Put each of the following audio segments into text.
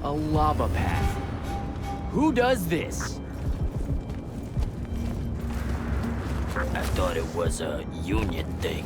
A lava path. Who does this? I thought it was a union thing.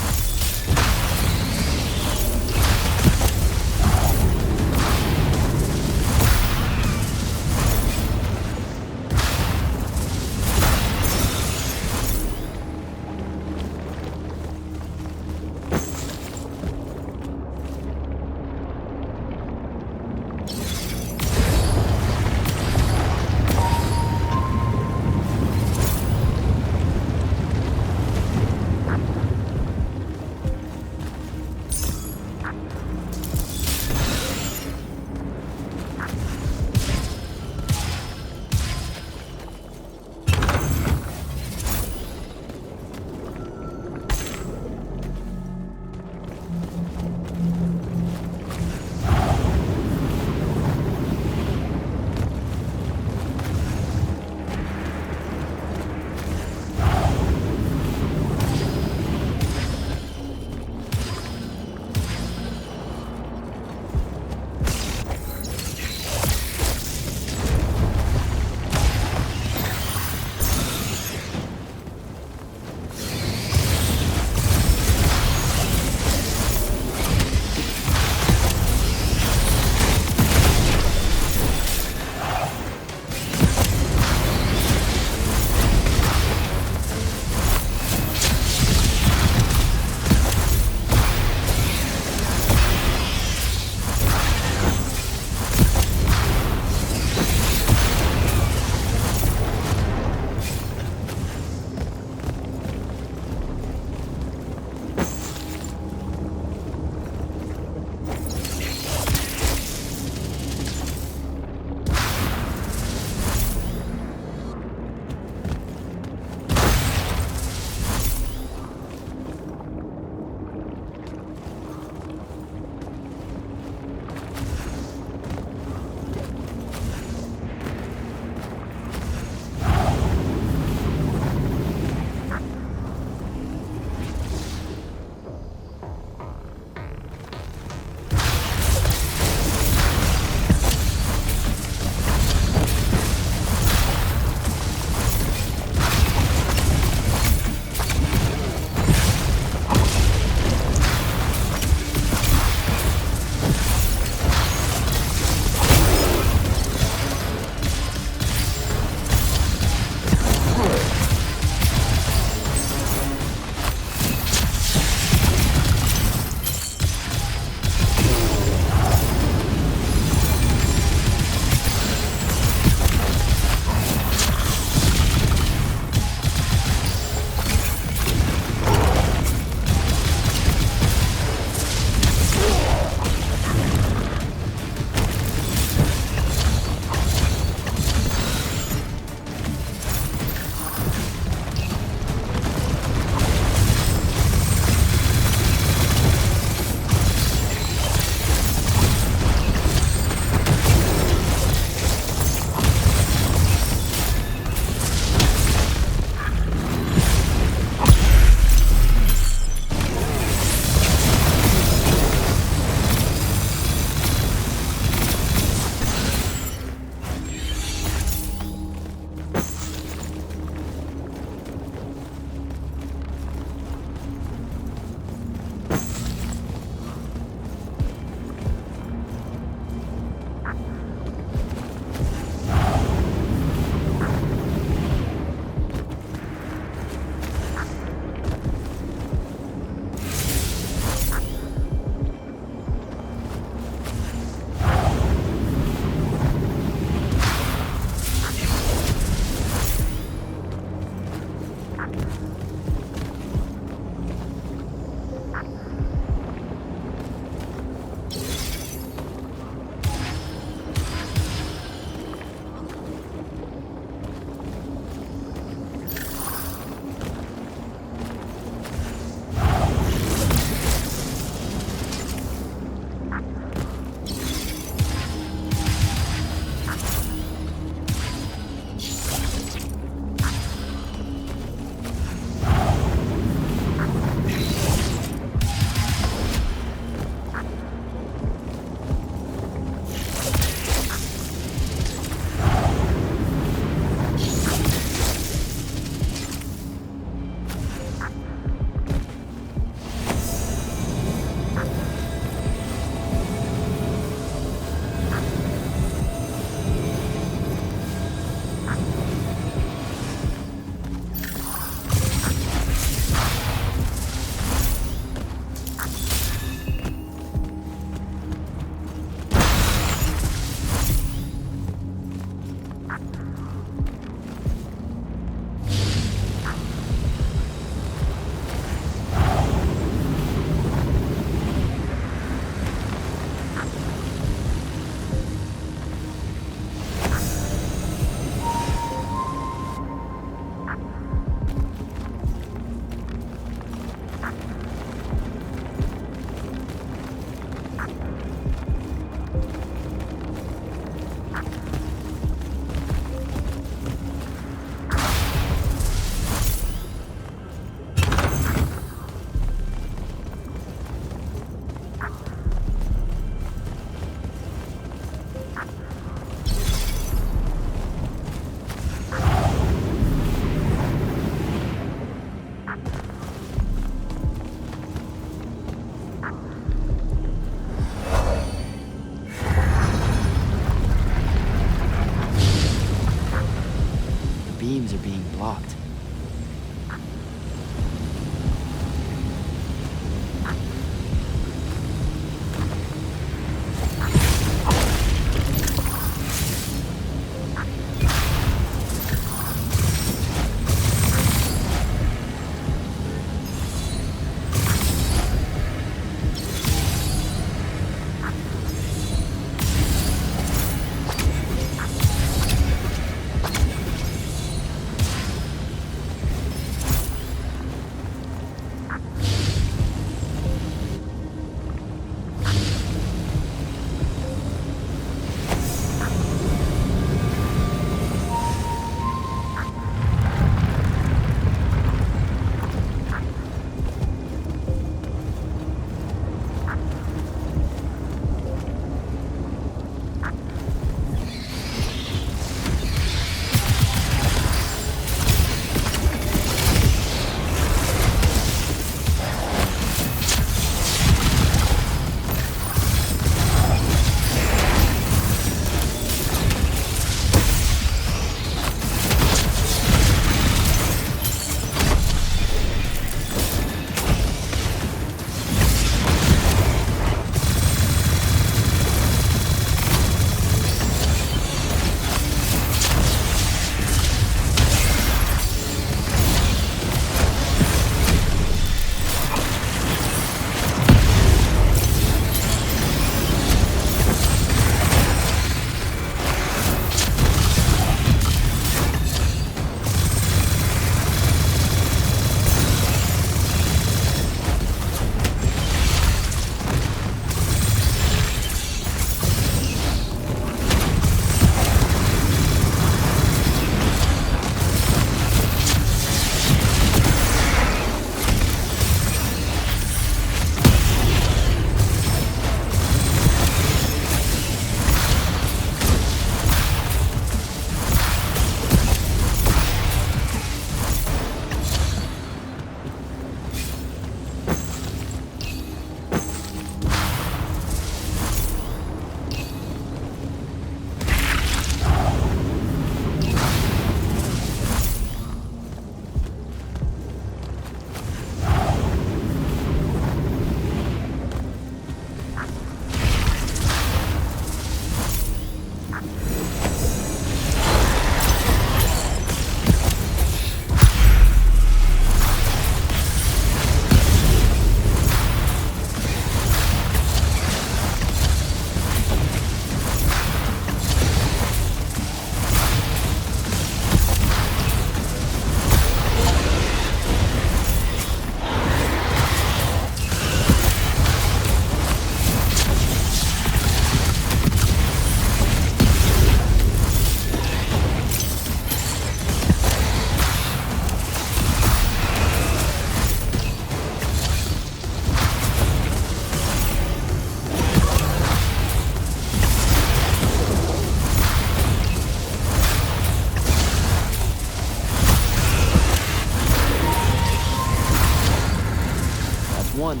one.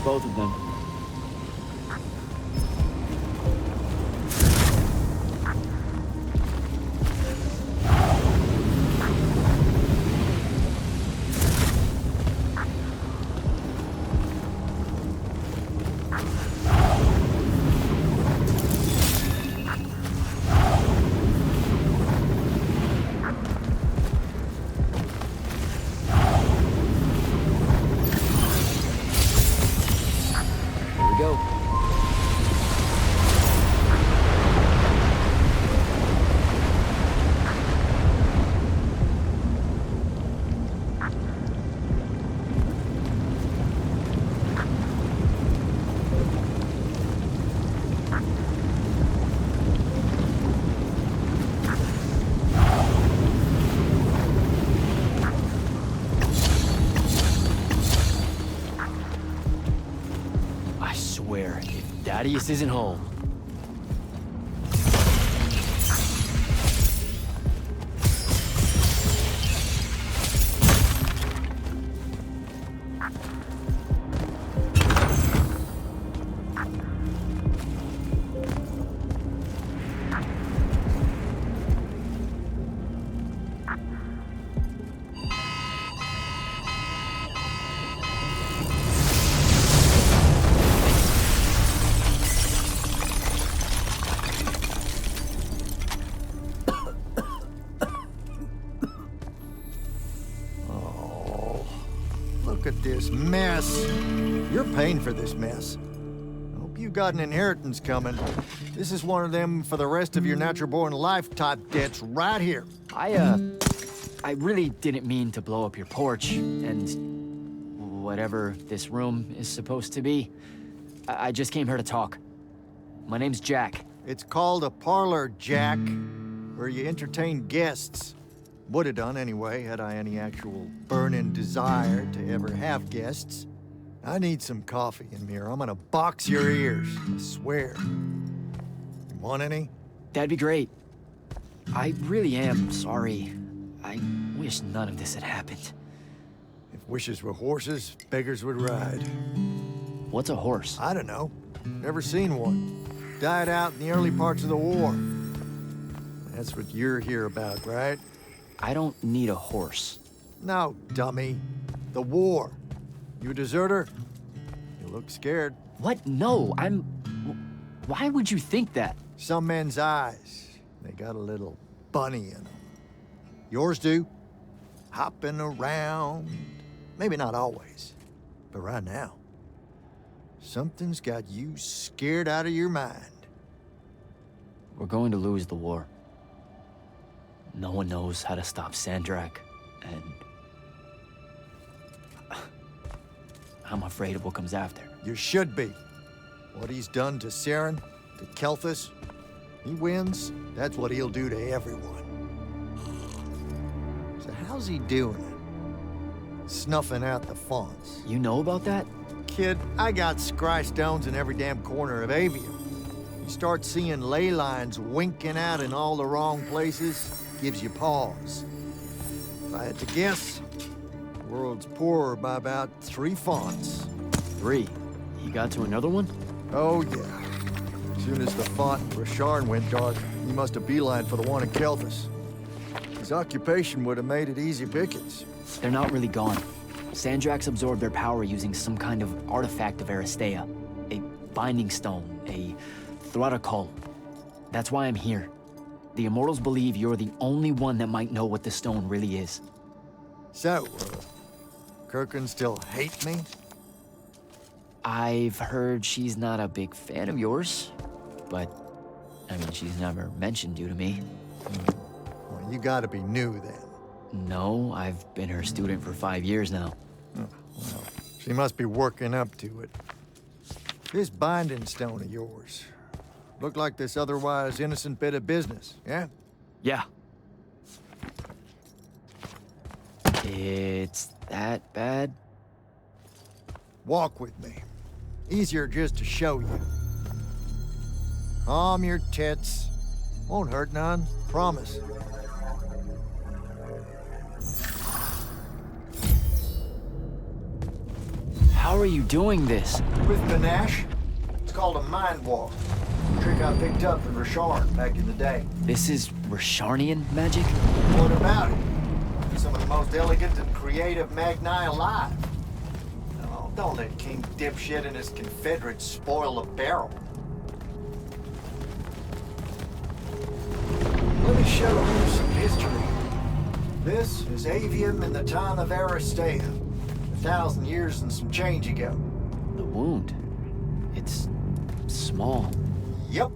Both of them. Go. I swear, if Thaddeus isn't home. Look at this mess. You're paying for this mess. Hope you got an inheritance coming. This is one of them for the rest of your natural-born life type debts right here. I really didn't mean to blow up your porch, and whatever this room is supposed to be. I just came here to talk. My name's Jack. It's called a parlor, Jack, where you entertain guests. Would have done anyway, had I any actual burning desire to ever have guests. I need some coffee in here. I'm gonna box your ears, I swear. You want any? That'd be great. I really am sorry. I wish none of this had happened. If wishes were horses, beggars would ride. What's a horse? I don't know. Never seen one. Died out in the early parts of the war. That's what you're here about, right? I don't need a horse. No, dummy. The war. You a deserter? You look scared. What? No, Why would you think that? Some men's eyes, they got a little bunny in them. Yours do. Hopping around. Maybe not always, but right now. Something's got you scared out of your mind. We're going to lose the war. No one knows how to stop Sandrak, and I'm afraid of what comes after. You should be. What he's done to Saren, to Kelthus, he wins, that's what he'll do to everyone. So how's he doing it? Snuffing out the fonts. You know about that? Kid, I got scry stones in every damn corner of Aveum. You start seeing ley lines winking out in all the wrong places, gives you pause. If I had to guess, the world's poorer by about 3 fonts. 3. He got to another one? Oh, yeah. As soon as the font in Rasharn went dark, he must have beelined for the one in Kelthus. His occupation would have made it easy pickings. They're not really gone. Sandrax absorbed their power using some kind of artifact of Aristea. A binding stone, a Thrutakul. That's why I'm here. The Immortals believe you're the only one that might know what the stone really is. So, Kirkin still hate me? I've heard she's not a big fan of yours, but, I mean, she's never mentioned you to me. Well, you gotta be new then. No, I've been her student for 5 years now. Oh, well, she must be working up to it. This binding stone of yours, look like this otherwise innocent bit of business, yeah? Yeah. It's that bad? Walk with me. Easier just to show you. Calm your tits. Won't hurt none, promise. How are you doing this? With panache, it's called a mind walk. A trick I picked up in Rasharn back in the day. This is Rasharnian magic? What about it? Some of the most elegant and creative Magni alive. No, don't let King Dipshit and his Confederates spoil the barrel. Let me show you some history. This is Aveum in the time of Aristea. 1,000 years and some change ago. The wound. It's small. Yep.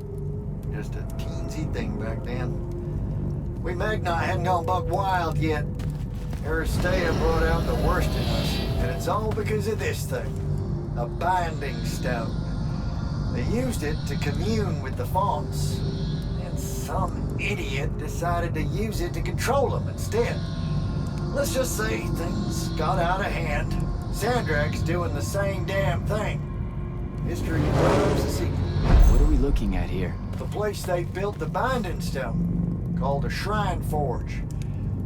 Just a teensy thing back then. We Magni hadn't gone buck wild yet. Aristea brought out the worst in us, and it's all because of this thing. A binding stone. They used it to commune with the fonts, and some idiot decided to use it to control them instead. Let's just say things got out of hand. Sandrak's doing the same damn thing. History loves a secret. What are we looking at here? The place they built the binding stone, called a shrine forge.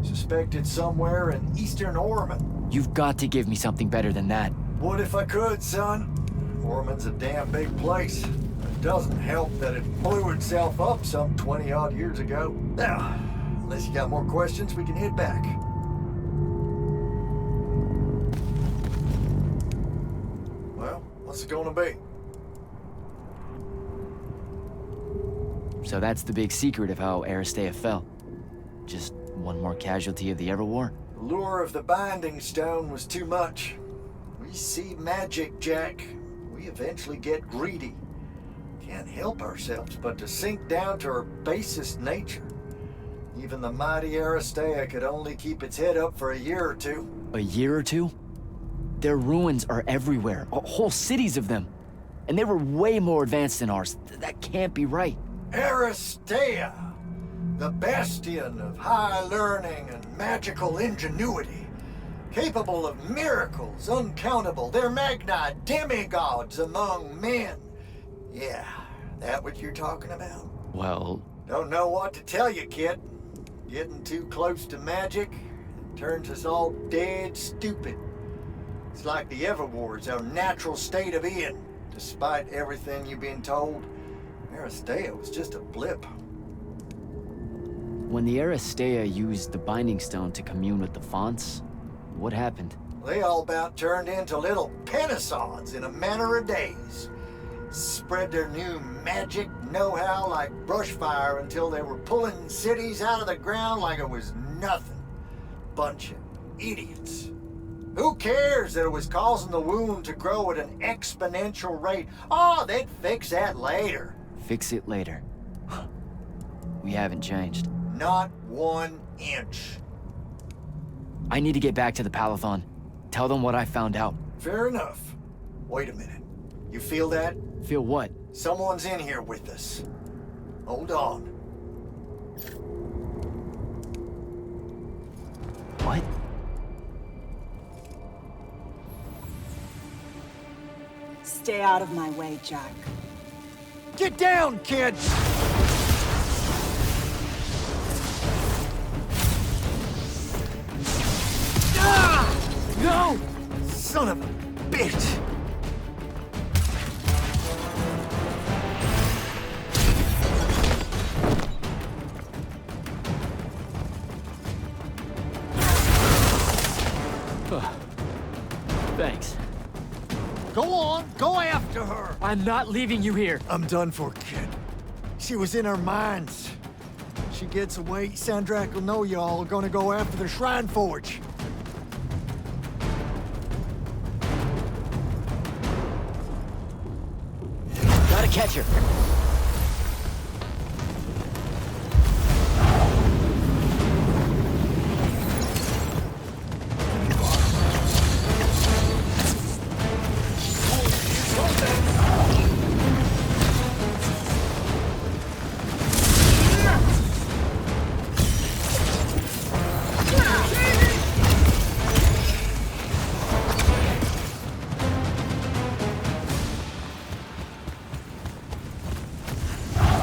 Suspected somewhere in eastern Orman. You've got to give me something better than that. What if I could, son? Orman's a damn big place. It doesn't help that it blew itself up some 20-odd years ago. Now, unless you got more questions, we can head back. Well, what's it gonna be? So that's the big secret of how Aristea fell. Just one more casualty of the Everwar? The lure of the binding stone was too much. We see magic, Jack. We eventually get greedy. Can't help ourselves but to sink down to our basest nature. Even the mighty Aristea could only keep its head up for a year or two. A year or two? Their ruins are everywhere, whole cities of them. And they were way more advanced than ours. That can't be right. Aristea, the bastion of high learning and magical ingenuity, capable of miracles uncountable. They're Magni demigods among men. Yeah, that what you're talking about? Well... Don't know what to tell you, kid. Getting too close to magic turns us all dead stupid. It's like the Everwar's our natural state of being. Despite everything you've been told, Aristea was just a blip. When the Aristea used the Binding Stone to commune with the fonts, what happened? They all about turned into little penisods in a matter of days. Spread their new magic know-how like brush fire until they were pulling cities out of the ground like it was nothing. Bunch of idiots. Who cares that it was causing the wound to grow at an exponential rate? Oh, they'd fix that later. Fix it later. We haven't changed. Not 1 inch. I need to get back to the Palathon. Tell them what I found out. Fair enough. Wait a minute. You feel that? Feel what? Someone's in here with us. Hold on. What? Stay out of my way, Jack. Get down, kid! Ah! No! Son of a bitch! Thanks. Go on, go after her! I'm not leaving you here. I'm done for, kid. She was in her minds. She gets away, Sandrak will know y'all are gonna go after the Shrine Forge. Gotta catch her.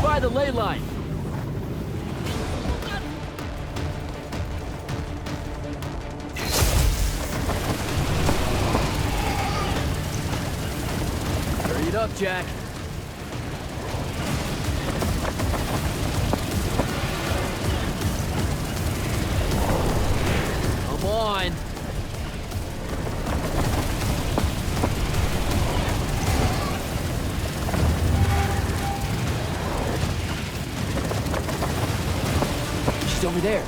By the ley line. Hurry it up, Jack. Come on. She's over there.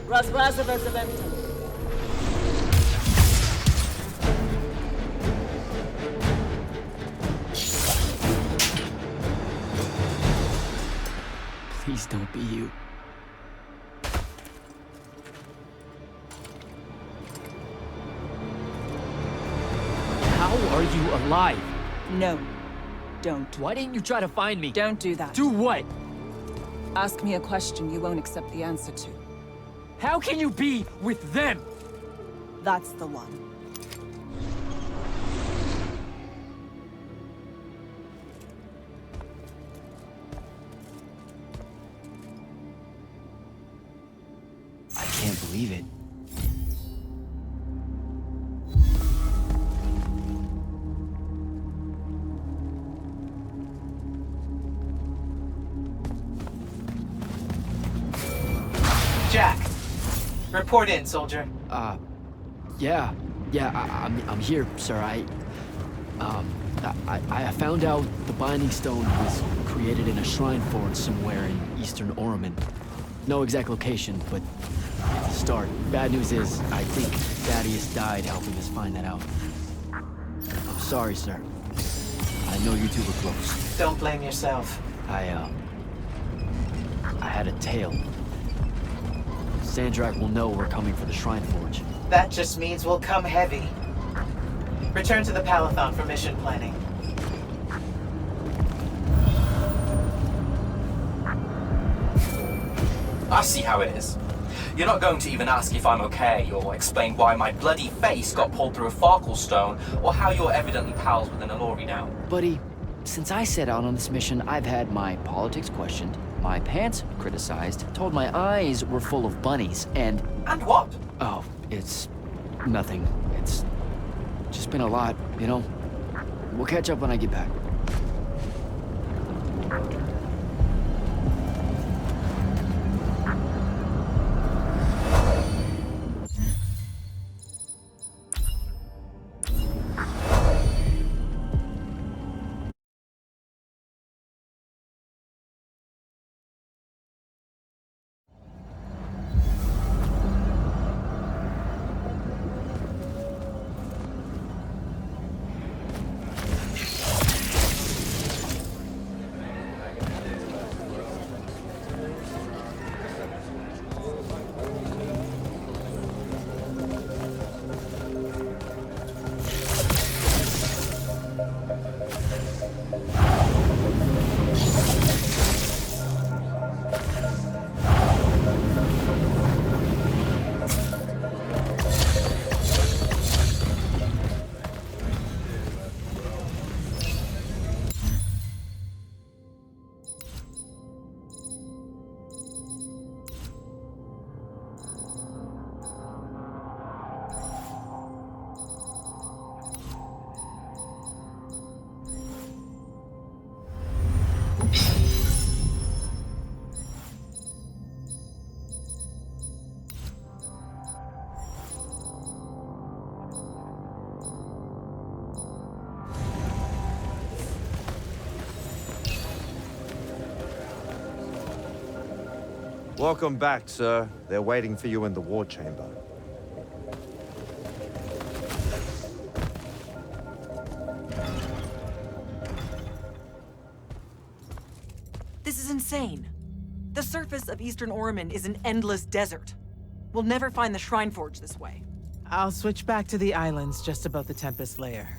Razvaz of Aveum. Please don't be you. How are you alive? No, don't. Why didn't you try to find me? Don't do that. Do what? Ask me a question you won't accept the answer to. How can you be with them? That's the one. Report in, soldier. Yeah. I'm here, sir. I found out the Binding Stone was created in a shrine forge somewhere in eastern Orman. No exact location, but it's a start. Bad news is, I think Thaddeus died helping us find that out. I'm sorry, sir. I know you two were close. Don't blame yourself. I had a tail. Sandrak will know we're coming for the Shrine Forge. That just means we'll come heavy. Return to the Palathon for mission planning. I see how it is. You're not going to even ask if I'm okay, or explain why my bloody face got pulled through a Farkle stone, or how you're evidently pals with an Alori now. Buddy, since I set out on this mission, I've had my politics questioned, my pants criticized, told my eyes were full of bunnies, and... And what? Oh, it's... nothing. It's just been a lot, you know? We'll catch up when I get back. Welcome back, sir. They're waiting for you in the war chamber. This is insane. The surface of Eastern Orman is an endless desert. We'll never find the Shrine Forge this way. I'll switch back to the islands just above the Tempest Lair.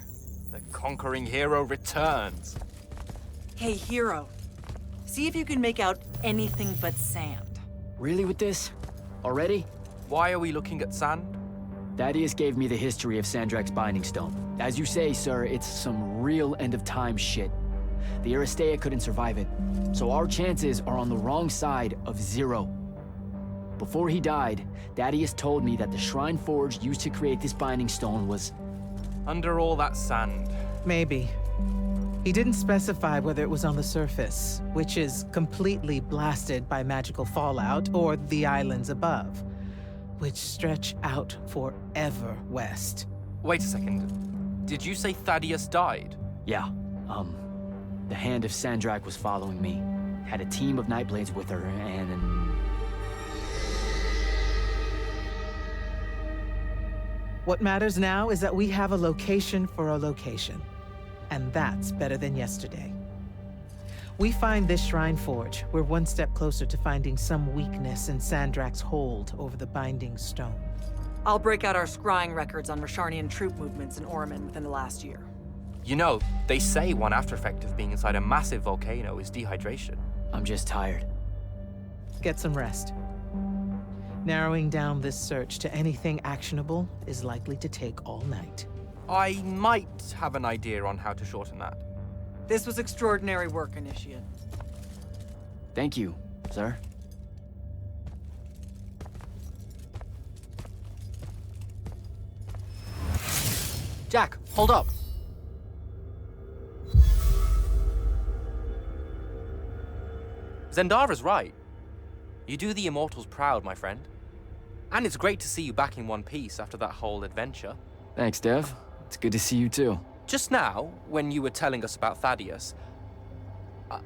The conquering hero returns. Hey, hero. See if you can make out anything but sand. Really with this? Already? Why are we looking at sand? Thaddeus gave me the history of Sandrak's Binding Stone. As you say, sir, it's some real end-of-time shit. The Aristea couldn't survive it, so our chances are on the wrong side of zero. Before he died, Thaddeus told me that the Shrine Forge used to create this Binding Stone was... Under all that sand. Maybe. He didn't specify whether it was on the surface, which is completely blasted by magical fallout, or the islands above, which stretch out forever west. Wait a second. Did you say Thaddeus died? Yeah, the Hand of Sandrak was following me. Had a team of Nightblades with her, and... What matters now is that we have a location for a location. And that's better than yesterday. We find this Shrine Forge, we're one step closer to finding some weakness in Sandrak's hold over the Binding Stone. I'll break out our scrying records on Rasharnian troop movements in Orman within the last year. You know, they say one after effect of being inside a massive volcano is dehydration. I'm just tired. Get some rest. Narrowing down this search to anything actionable is likely to take all night. I might have an idea on how to shorten that. This was extraordinary work, Initiate. Thank you, sir. Jack, hold up. Zendara's right. You do the Immortals proud, my friend. And it's great to see you back in one piece after that whole adventure. Thanks, Dev. It's good to see you too. Just now, when you were telling us about Thaddeus,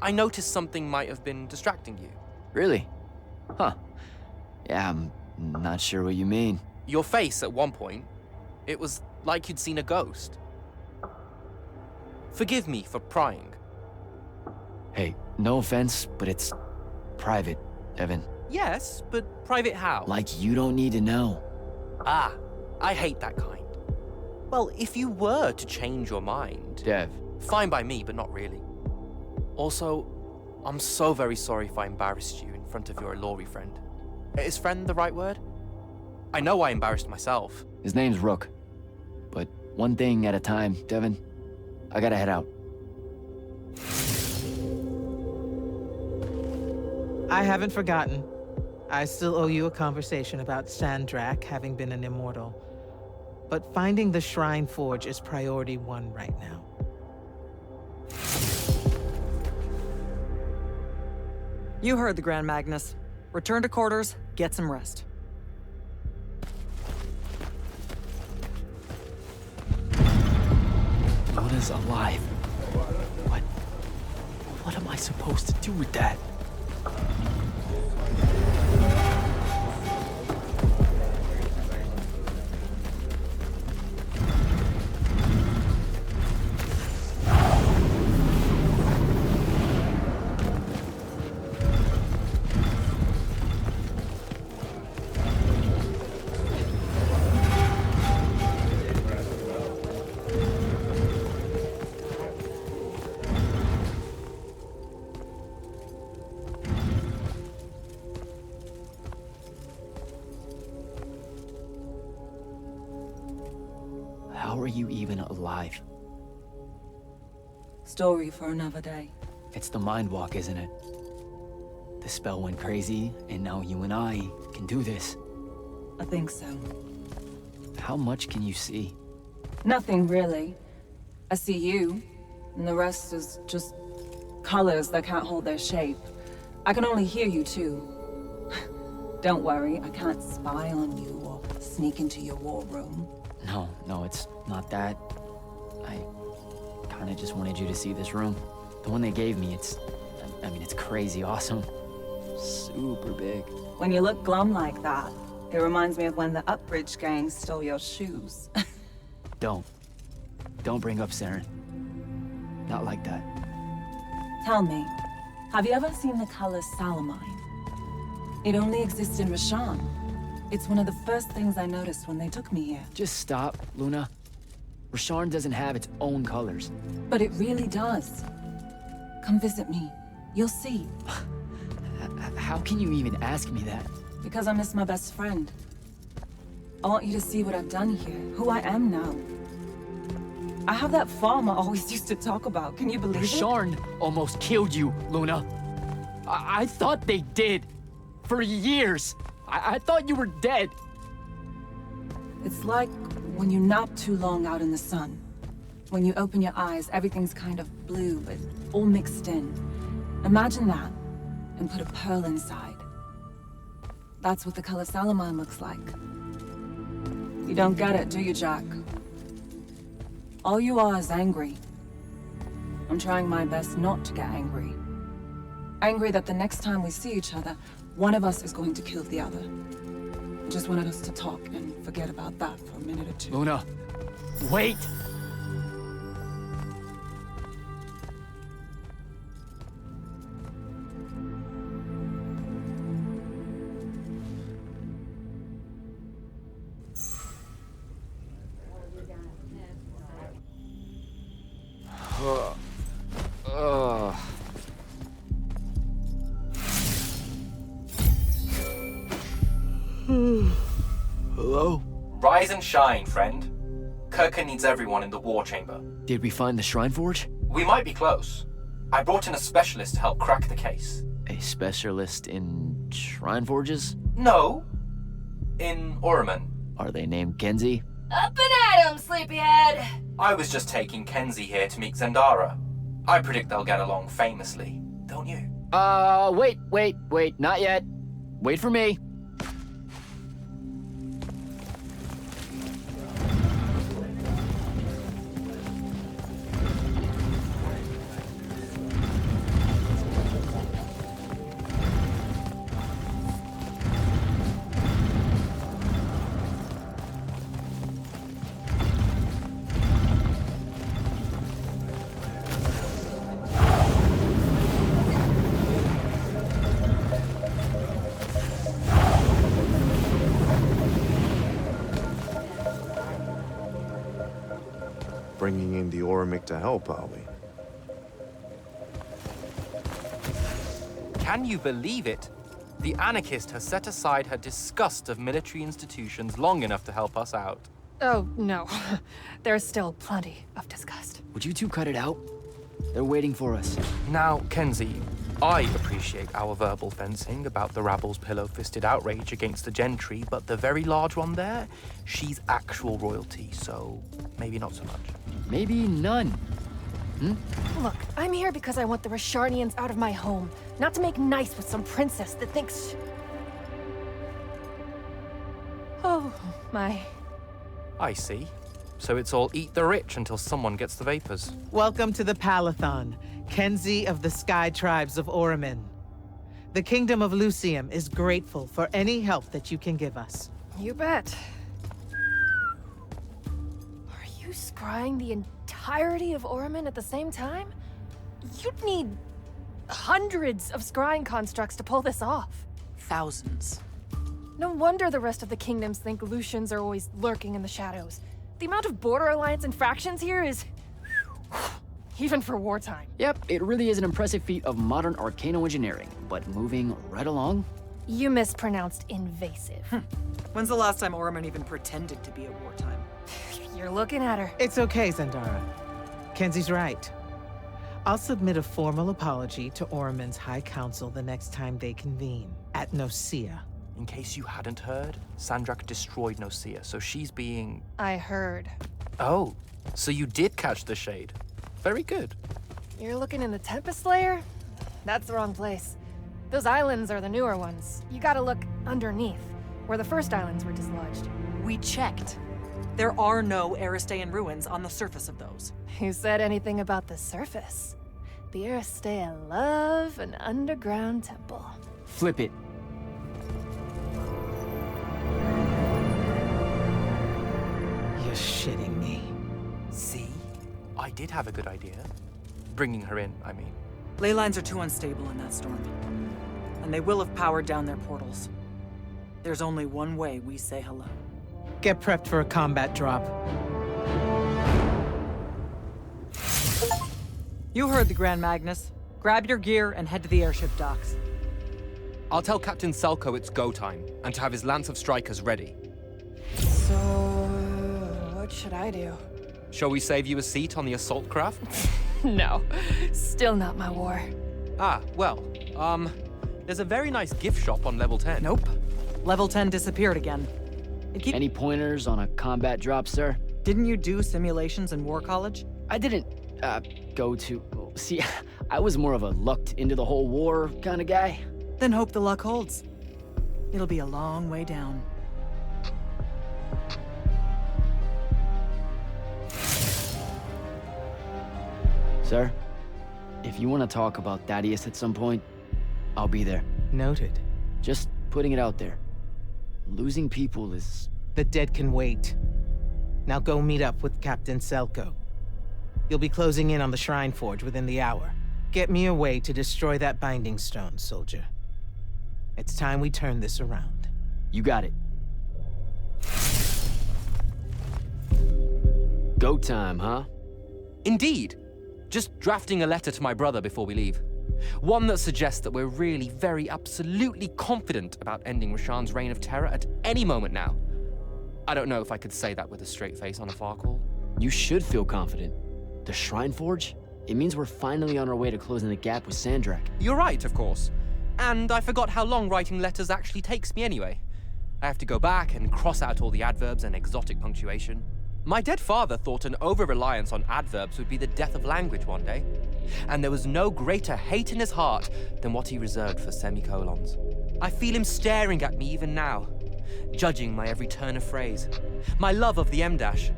I noticed something might have been distracting you. Really? Huh. Yeah, I'm not sure what you mean. Your face at one point, it was like you'd seen a ghost. Forgive me for prying. Hey, no offense, but it's private, Evan. Yes, but private how? Like you don't need to know. Ah, I hate that kind. Well, if you were to change your mind... Dev. Fine by me, but not really. Also, I'm so very sorry if I embarrassed you in front of your Ilori friend. Is friend the right word? I know I embarrassed myself. His name's Rook. But one thing at a time, Devin. I gotta head out. I haven't forgotten. I still owe you a conversation about Sandrak having been an immortal. But finding the Shrine Forge is priority 1 right now. You heard the Grand Magnus. Return to quarters, get some rest. Luna's alive. What am I supposed to do with that? How are you even alive? Story for another day. It's the mind walk, isn't it? The spell went crazy, and now you and I can do this. I think so. How much can you see? Nothing really. I see you, and the rest is just colors that can't hold their shape. I can only hear you too. Don't worry, I can't spy on you or sneak into your war room. No, it's not that. I kinda just wanted you to see this room. The one they gave me, it's crazy awesome. Super big. When you look glum like that, it reminds me of when the Upbridge gang stole your shoes. Don't bring up Saren. Not like that. Tell me, have you ever seen the color Salamine? It only exists in Rashan. It's one of the first things I noticed when they took me here. Just stop, Luna. Rasharn doesn't have its own colors. But it really does. Come visit me. You'll see. How can you even ask me that? Because I miss my best friend. I want you to see what I've done here, who I am now. I have that farm I always used to talk about. Can you believe it? Rasharn almost killed you, Luna. I thought they did. For years. I thought you were dead. It's like when you nap too long out in the sun. When you open your eyes, everything's kind of blue, but all mixed in. Imagine that, and put a pearl inside. That's what the color Salamine looks like. You don't get it, do you, Jack? All you are is angry. I'm trying my best not to get angry. Angry that the next time we see each other, one of us is going to kill the other. I just wanted us to talk and forget about that for a minute or two. Luna, wait! Hello? Rise and shine, friend. Kirka needs everyone in the war chamber. Did we find the Shrine Forge? We might be close. I brought in a specialist to help crack the case. A specialist in Shrine Forges? No. In Orman. Are they named Kenzie? Up and at 'em, sleepyhead! I was just taking Kenzie here to meet Zendara. I predict they'll get along famously, don't you? Wait, not yet. Wait for me. bringing in the Orimic to help, are we? Can you believe it? The anarchist has set aside her disgust of military institutions long enough to help us out. Oh, no. There's still plenty of disgust. Would you two cut it out? They're waiting for us. Now, Kenzie, I appreciate our verbal fencing about the rabble's pillow-fisted outrage against the gentry, but the very large one there, she's actual royalty, so maybe not so much. Maybe none. Look, I'm here because I want the Rasharnians out of my home, not to make nice with some princess that thinks... Oh, my. I see. So it's all eat the rich until someone gets the vapors. Welcome to the Palathon, Kenzie of the Sky Tribes of Orimin. The Kingdom of Lucium is grateful for any help that you can give us. You bet. Are you scrying the entirety of Orimin at the same time? You'd need hundreds of scrying constructs to pull this off. Thousands. No wonder the rest of the kingdoms think Lucians are always lurking in the shadows. The amount of border alliance and factions here is... even for wartime. Yep, it really is an impressive feat of modern arcano-engineering, but moving right along. You mispronounced invasive. When's the last time Orimin even pretended to be at wartime? You're looking at her. It's okay, Zendara. Kenzie's right. I'll submit a formal apology to Orimin's High Council the next time they convene, at Nosea. In case you hadn't heard, Sandrak destroyed Nosea, so she's being... I heard. Oh, so you did catch the shade. Very good. You're looking in the Tempest layer? That's the wrong place. Those islands are the newer ones. You gotta look underneath, where the first islands were dislodged. We checked. There are no Aristean ruins on the surface of those. Who said anything about the surface? The Aristeia love an underground temple. Flip it. You're shitting me. See? I did have a good idea. Bringing her in, I mean. Ley lines are too unstable in that storm. And they will have powered down their portals. There's only one way we say hello. Get prepped for a combat drop. You heard the Grand Magnus. Grab your gear and head to the airship docks. I'll tell Captain Selko it's go time, and to have his lance of strikers ready. So, what should I do? Shall we save you a seat on the assault craft? No, still not my war. Ah, well, there's a very nice gift shop on level 10. Nope. Level 10 disappeared again. Any pointers on a combat drop, sir? Didn't you do simulations in War College? I didn't, go to... See, I was more of a lucked into the whole war kind of guy. Then hope the luck holds. It'll be a long way down. Sir, if you want to talk about Thaddeus at some point, I'll be there. Noted. Just putting it out there. Losing people is... The dead can wait. Now go meet up with Captain Selko. You'll be closing in on the Shrine Forge within the hour. Get me a way to destroy that binding stone, soldier. It's time we turn this around. You got it. Go time, huh? Indeed. Just drafting a letter to my brother before we leave. One that suggests that we're really very absolutely confident about ending Rasharn's reign of terror at any moment now. I don't know if I could say that with a straight face on a far call. You should feel confident. The Shrine Forge? It means we're finally on our way to closing the gap with Sandrak. You're right, of course. And I forgot how long writing letters actually takes me anyway. I have to go back and cross out all the adverbs and exotic punctuation. My dead father thought an over-reliance on adverbs would be the death of language one day. And there was no greater hate in his heart than what he reserved for semicolons. I feel him staring at me even now, judging my every turn of phrase, my love of the M-dash.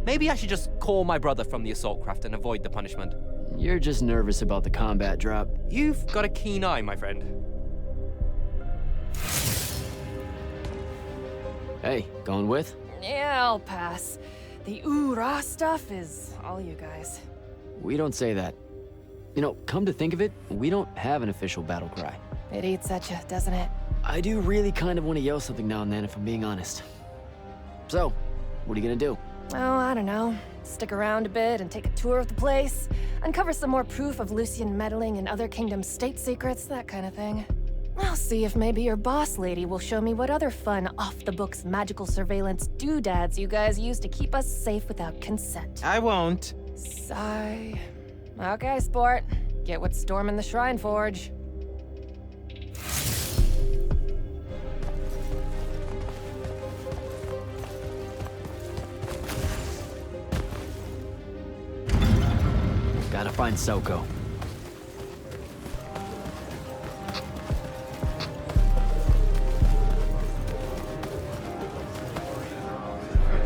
Maybe I should just call my brother from the assault craft and avoid the punishment. You're just nervous about the combat drop. You've got a keen eye, my friend. Hey, going with? Yeah, I'll pass. The ooh-rah stuff is all you guys. We don't say that. You know, come to think of it, we don't have an official battle cry. It eats at you, doesn't it? I do really kind of want to yell something now and then, if I'm being honest. So, what are you gonna do? Oh, I don't know. Stick around a bit and take a tour of the place. Uncover some more proof of Lucian meddling in other kingdoms' state secrets, that kind of thing. I'll see if maybe your boss lady will show me what other fun, off-the-books magical surveillance doodads you guys use to keep us safe without consent. I won't. Sigh. Okay, sport. Get what's storming the Shrine Forge. Gotta find Soko.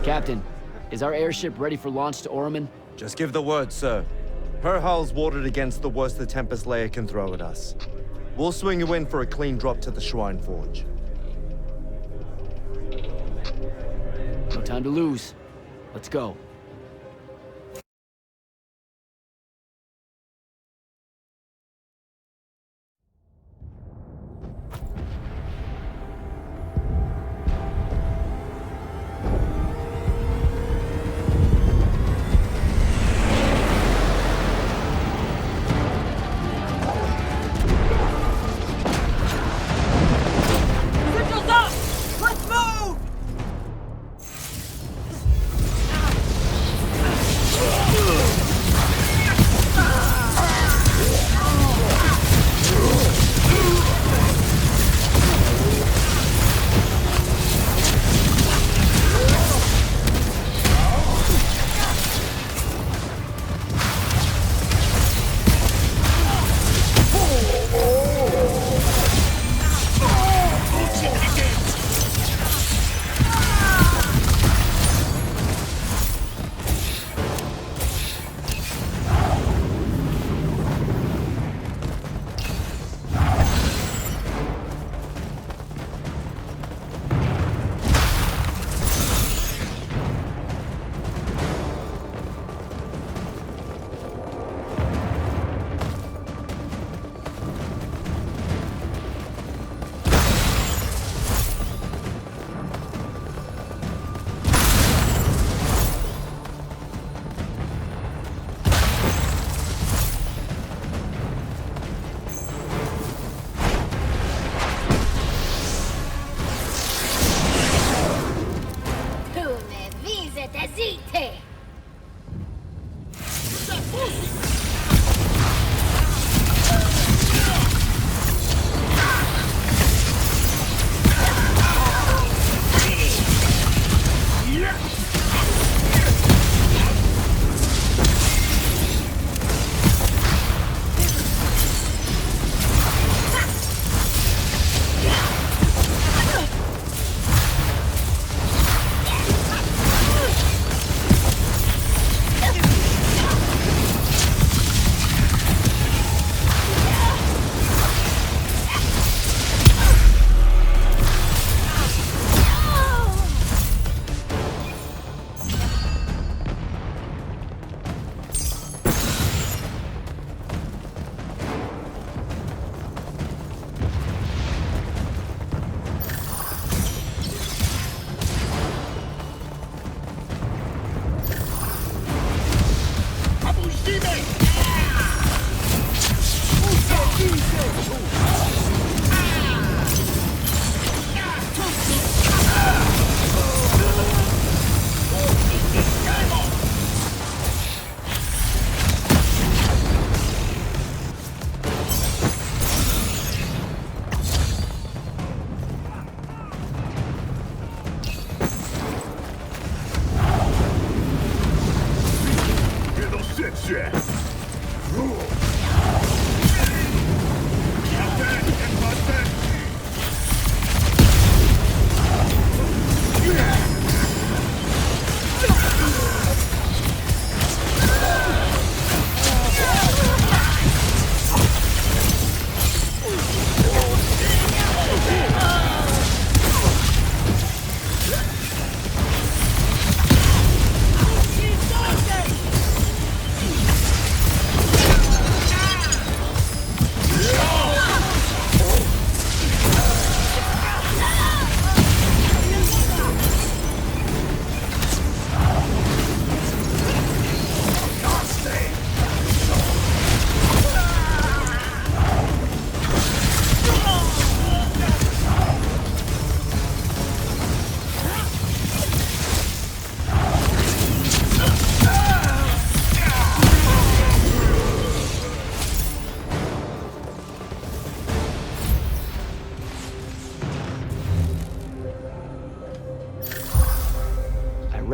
Captain, is our airship ready for launch to Orman? Just give the word, sir. Her hull's warded against the worst the Tempest Layer can throw at us. We'll swing you in for a clean drop to the Shrine Forge. No time to lose. Let's go.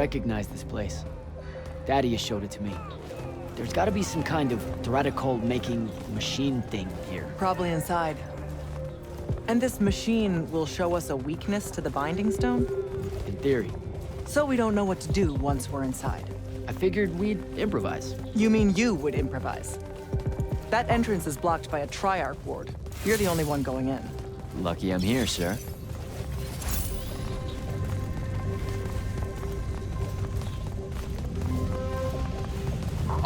recognize this place. Daddy has showed it to me. There's gotta be some kind of Threadicol-making machine thing here. Probably inside. And this machine will show us a weakness to the Binding Stone? In theory. So we don't know what to do once we're inside. I figured we'd improvise. You mean you would improvise? That entrance is blocked by a Triarch ward. You're the only one going in. Lucky I'm here, sir.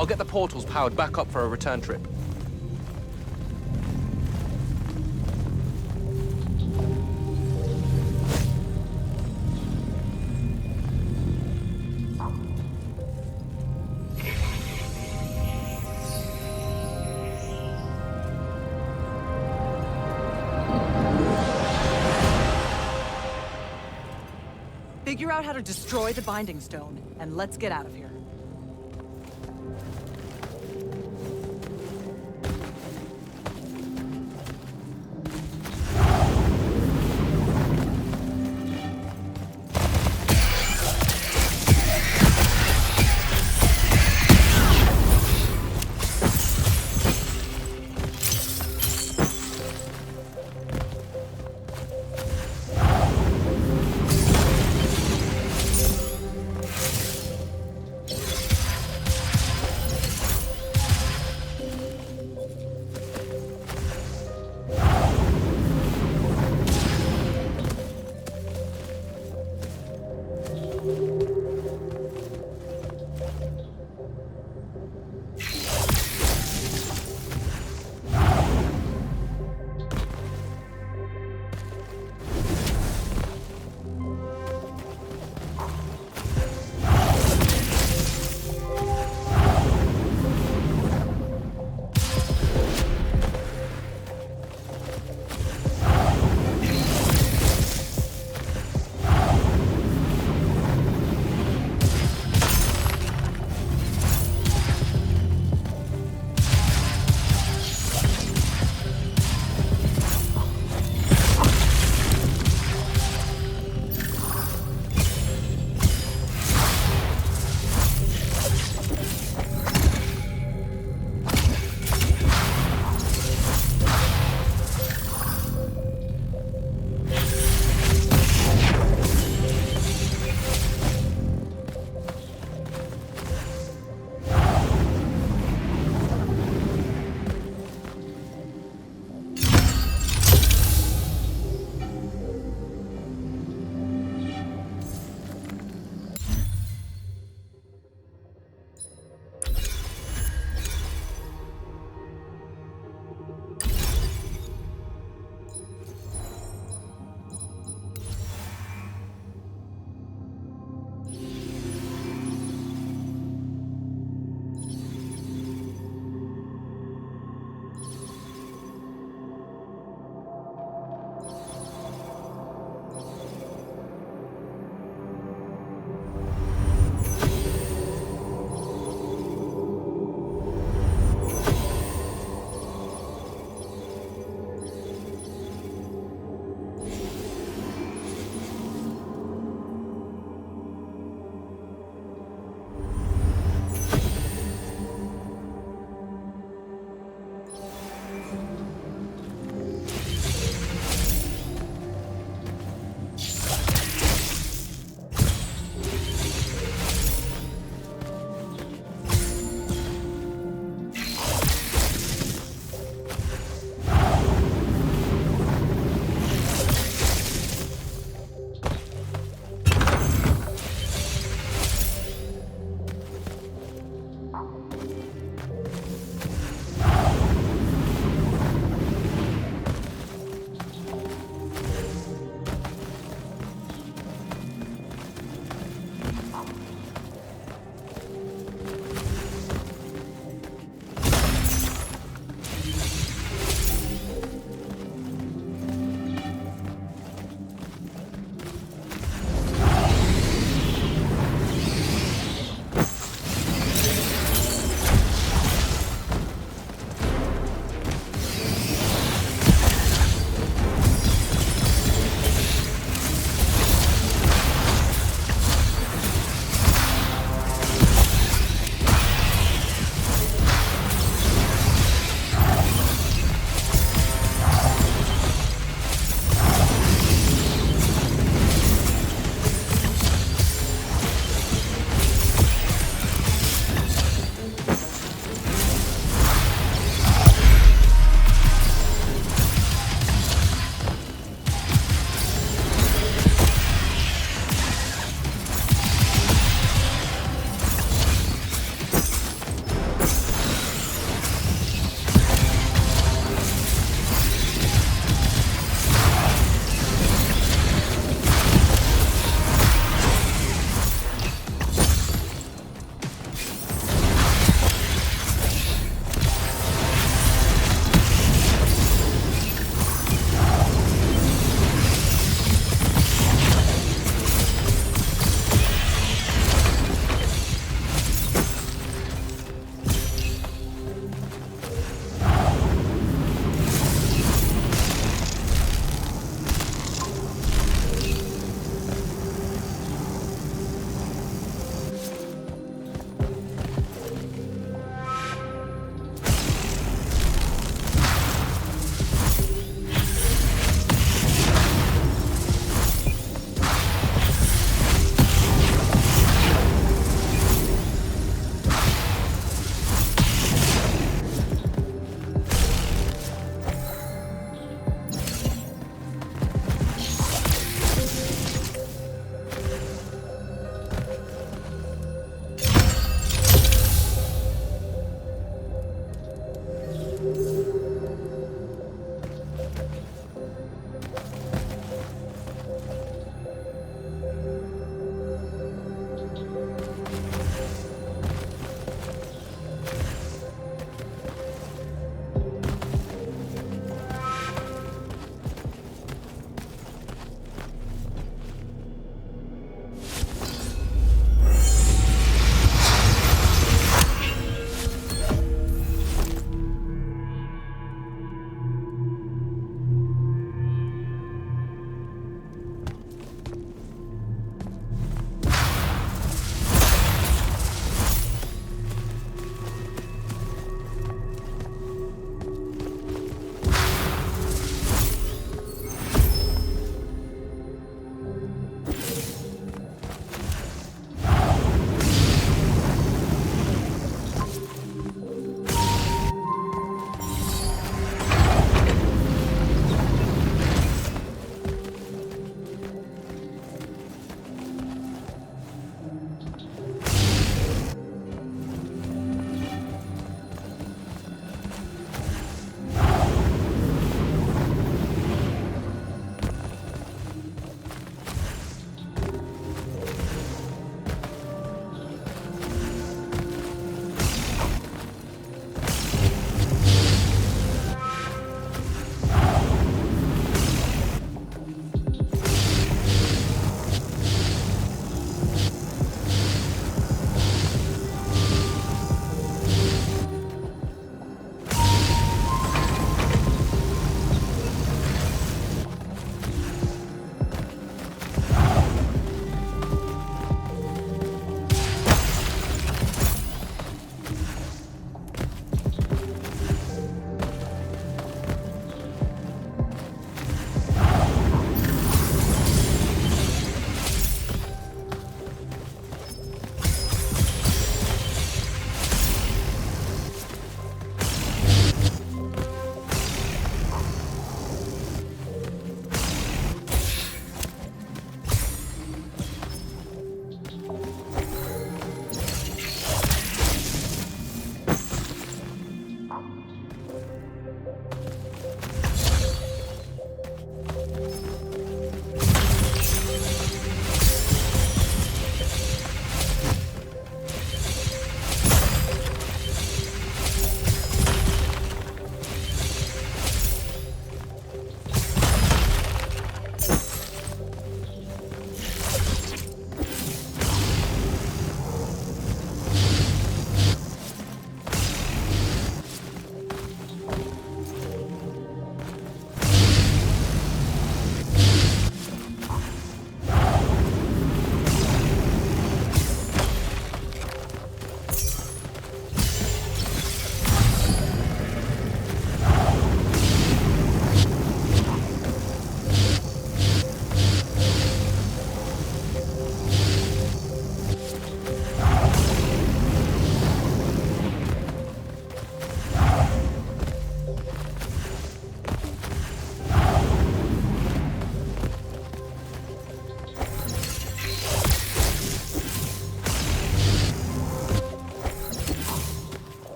I'll get the portals powered back up for a return trip. Figure out how to destroy the Binding Stone, and let's get out of here.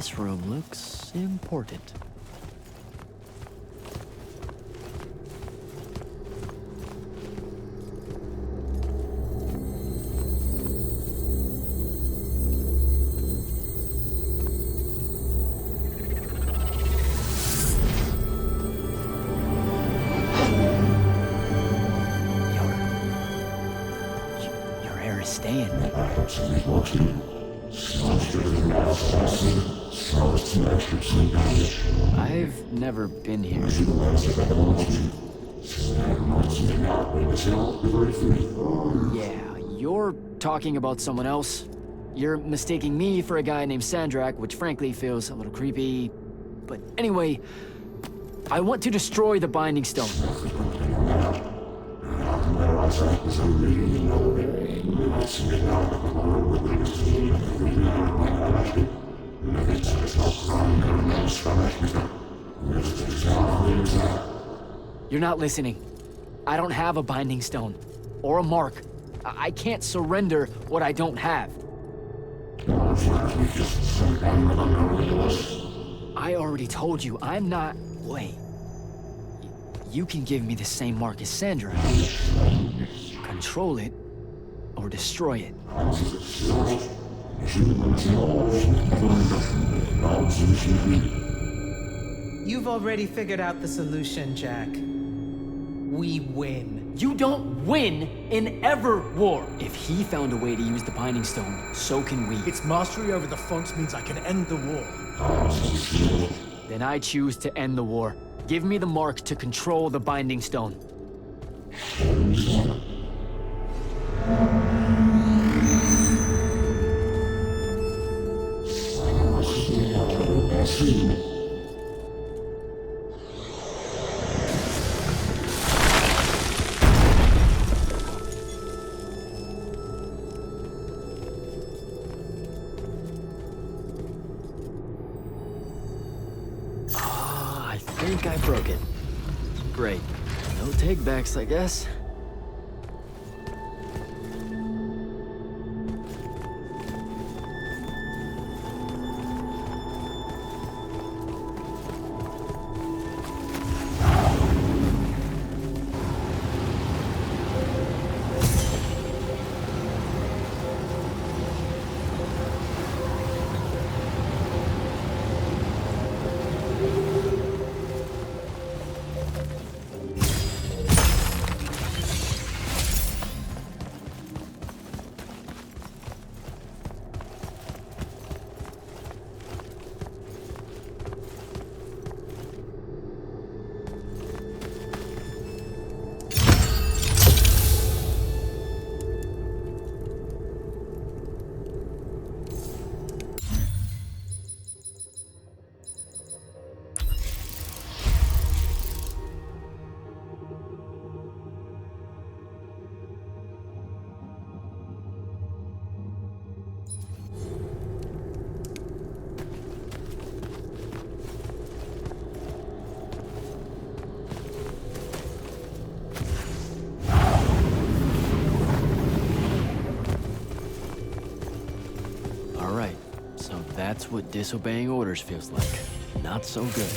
This room looks important. Your hair is staying. I've never been here. Yeah, you're talking about someone else. You're mistaking me for a guy named Sandrak, which frankly feels a little creepy. But anyway, I want to destroy the Binding Stone. You're not listening. I don't have a Binding Stone. Or a mark. I can't surrender what I don't have. I already told you, I'm not... Wait. You can give me the same mark as Sandra. Control it, or destroy it. You've already figured out the solution, Jack. We win. You don't win in ever war. If he found a way to use the Binding Stone, so can we. Its mastery over the fonts means I can end the war. Then I choose to end the war. Give me the mark to control the Binding Stone. I think I broke it. Great. No takebacks, I guess. That's what disobeying orders feels like. Not so good.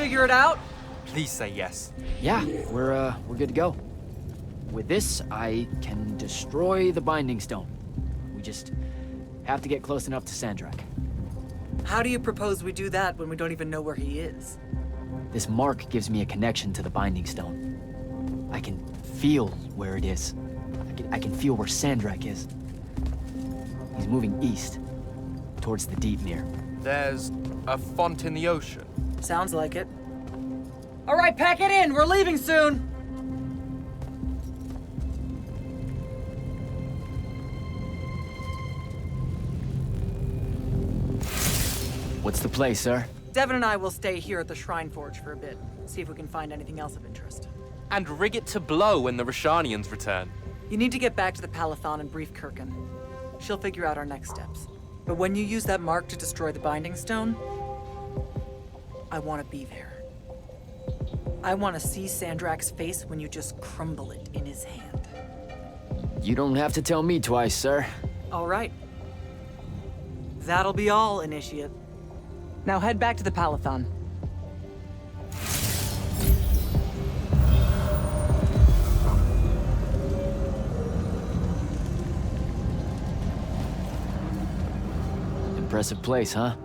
figure it out? Please say yes. Yeah, we're good to go. With this, I can destroy the Binding Stone. We just have to get close enough to Sandrak. How do you propose we do that when we don't even know where he is? This mark gives me a connection to the Binding Stone. I can feel where it is. I can feel where Sandrak is. He's moving east, towards the Deepmere. There's a font in the ocean. Sounds like it. All right, pack it in. We're leaving soon. What's the play, sir? Devin and I will stay here at the Shrine Forge for a bit. See if we can find anything else of interest. And rig it to blow when the Rashanians return. You need to get back to the Palathon and brief Kirkin. She'll figure out our next steps. But when you use that mark to destroy the Binding Stone, I want to be there. I want to see Sandrak's face when you just crumble it in his hand. You don't have to tell me twice, sir. All right. That'll be all, Initiate. Now head back to the Palathon. Impressive place, huh?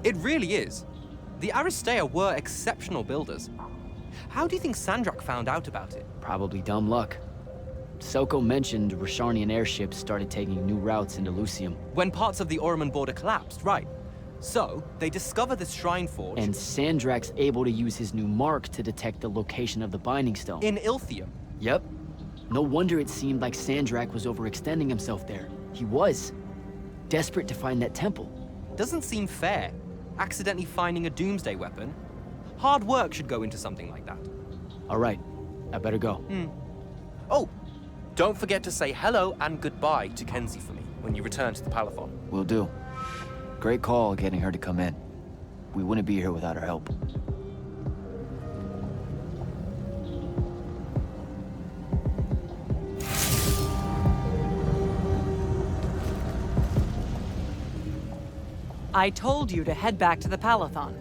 It really is. The Aristea were exceptional builders. How do you think Sandrak found out about it? Probably dumb luck. Soko mentioned Rashanian airships started taking new routes into Lucium. When parts of the Orman border collapsed, right. So, they discover this Shrine Forge... And Sandrak's able to use his new mark to detect the location of the Binding Stone. in Ilthium. Yep. No wonder it seemed like Sandrak was overextending himself there. He was. Desperate to find that temple. Doesn't seem fair. Accidentally finding a doomsday weapon. Hard work should go into something like that. All right. I better go. Oh, don't forget to say hello and goodbye to Kenzie for me when you return to the Palathon. Will do. Great call getting her to come in. We wouldn't be here without her help. I told you to head back to the Palathon.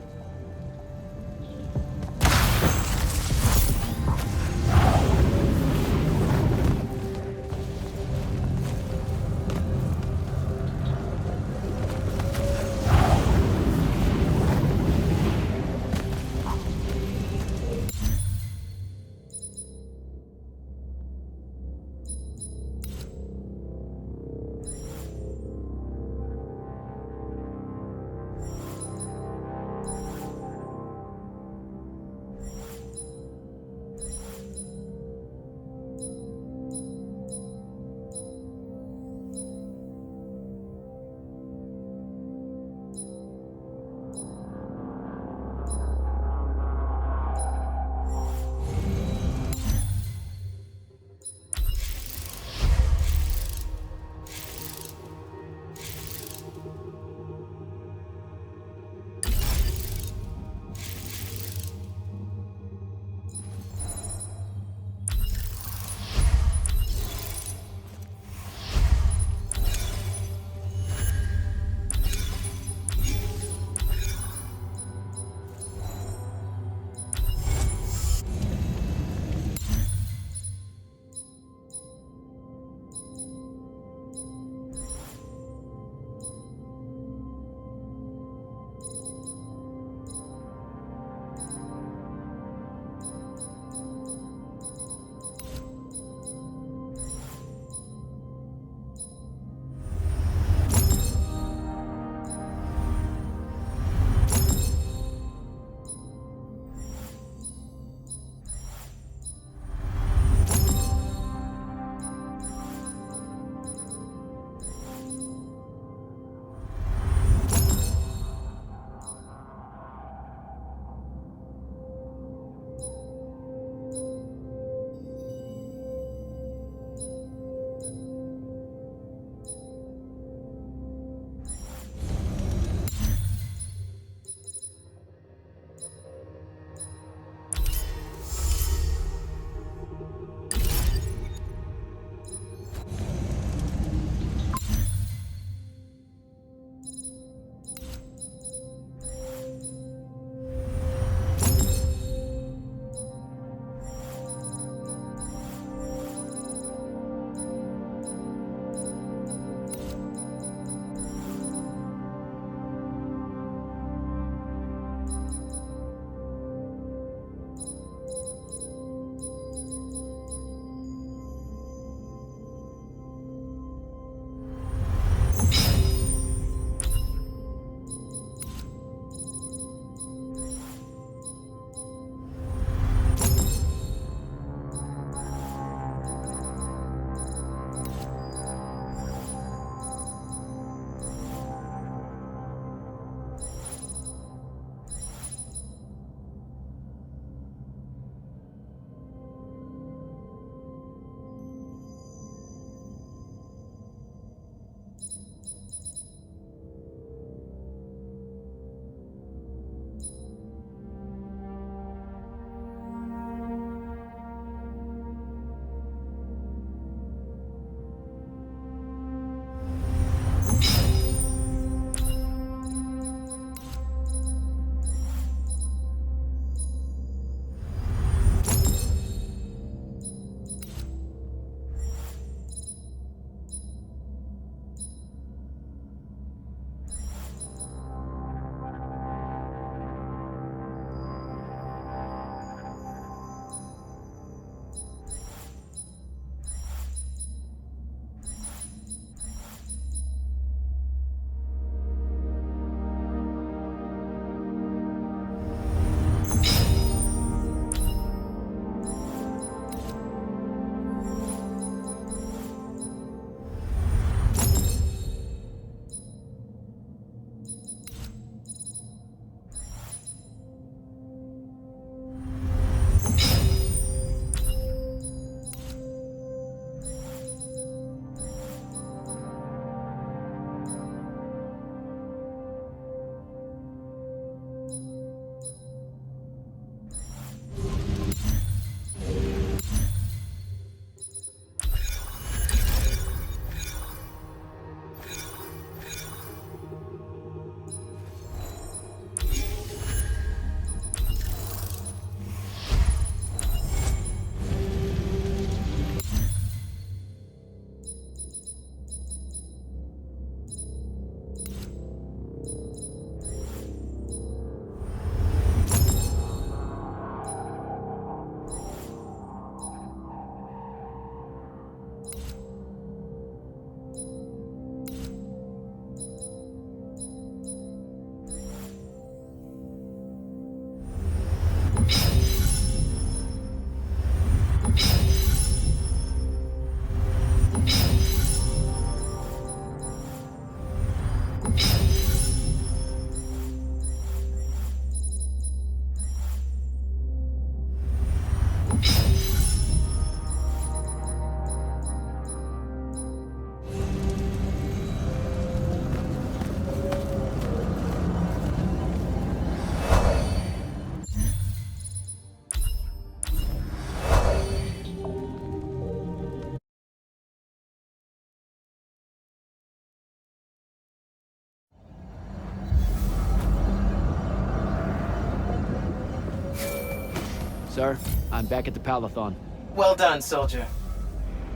Sir, I'm back at the Palathon. Well done, soldier.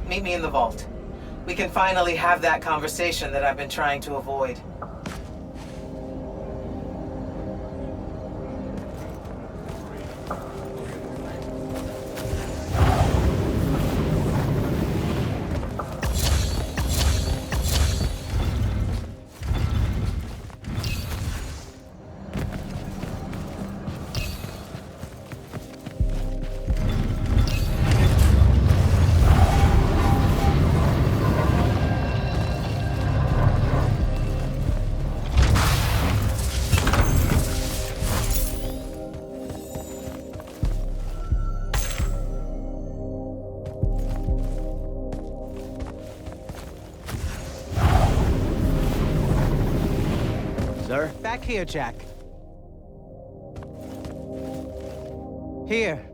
Meet me in the vault. We can finally have that conversation that I've been trying to avoid. Sir? Back here, Jack. Here.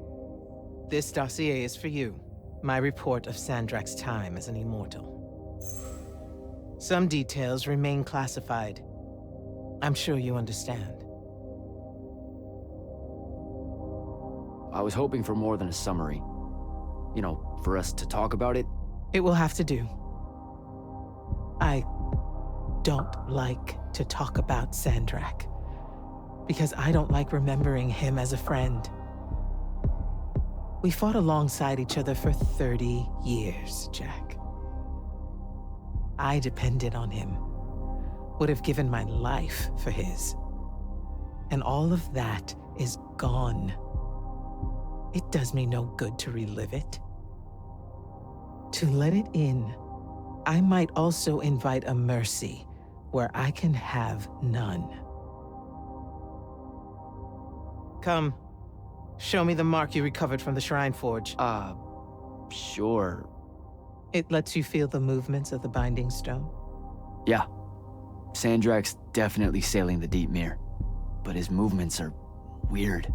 This dossier is for you. My report of Sandrak's time as an immortal. Some details remain classified. I'm sure you understand. I was hoping for more than a summary. You know, for us to talk about it. It will have to do. I don't like to talk about Sandrak, because I don't like remembering him as a friend. We fought alongside each other for 30 years, Jack. I depended on him, would have given my life for his. And all of that is gone. It does me no good to relive it. To let it in, I might also invite a mercy where I can have none. Come, show me the mark you recovered from the Shrine Forge. Sure. It lets you feel the movements of the Binding Stone? Yeah. Sandrak's definitely sailing the deep mirror, but his movements are weird.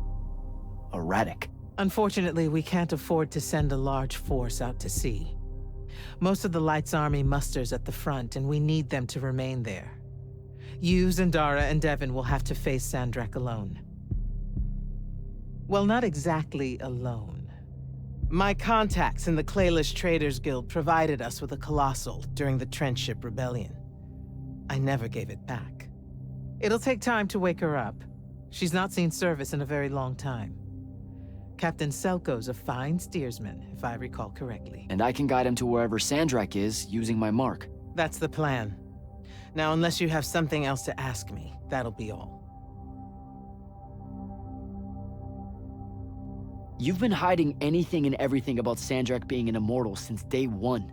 Erratic. Unfortunately, we can't afford to send a large force out to sea. Most of the Light's army musters at the front, and we need them to remain there. You, Zendara, and Devon will have to face Sandrak alone. Well, not exactly alone. My contacts in the Clayless Traders Guild provided us with a Colossal during the Trenchship Rebellion. I never gave it back. It'll take time to wake her up. She's not seen service in a very long time. Captain Selko's a fine steersman, if I recall correctly. And I can guide him to wherever Sandrak is using my mark. That's the plan. Now, unless you have something else to ask me, that'll be all. You've been hiding anything and everything about Sandrak being an immortal since day one.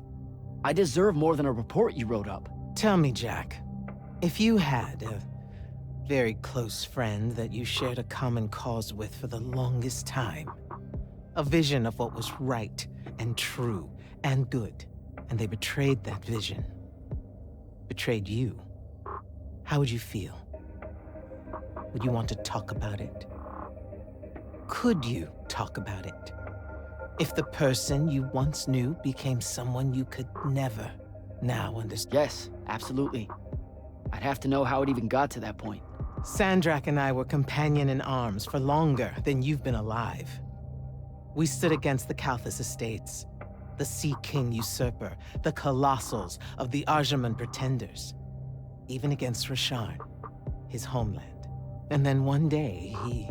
I deserve more than a report you wrote up. Tell me, Jack, if you had a very close friend that you shared a common cause with for the longest time, a vision of what was right and true and good, and they betrayed that vision, betrayed you, how would you feel? Would you want to talk about it? Could you talk about it? If the person you once knew became someone you could never now understand? Yes, absolutely. I'd have to know how it even got to that point. Sandrak and I were companion in arms for longer than you've been alive. We stood against the Kalthus Estates, the Sea King usurper, the Colossals of the Arjaman Pretenders, even against Rasharn, his homeland. And then one day, he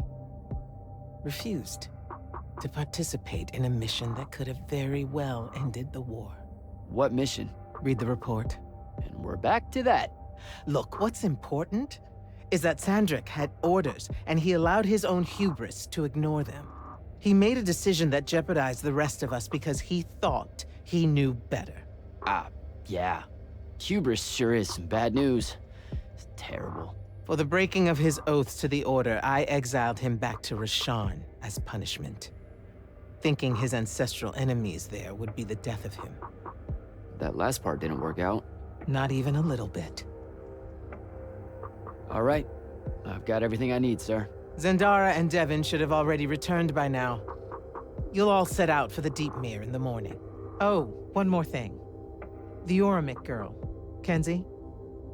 refused to participate in a mission that could have very well ended the war. What mission? Read the report. And we're back to that. Look, what's important is that Sandrak had orders, and he allowed his own hubris to ignore them. He made a decision that jeopardized the rest of us because he thought he knew better. Yeah. Hubris sure is some bad news. It's terrible. For the breaking of his oaths to the Order, I exiled him back to Rasharn as punishment, thinking his ancestral enemies there would be the death of him. That last part didn't work out. Not even a little bit. All right. I've got everything I need, sir. Zendara and Devin should have already returned by now. You'll all set out for the Deepmere in the morning. Oh, one more thing. The Oromik girl, Kenzie.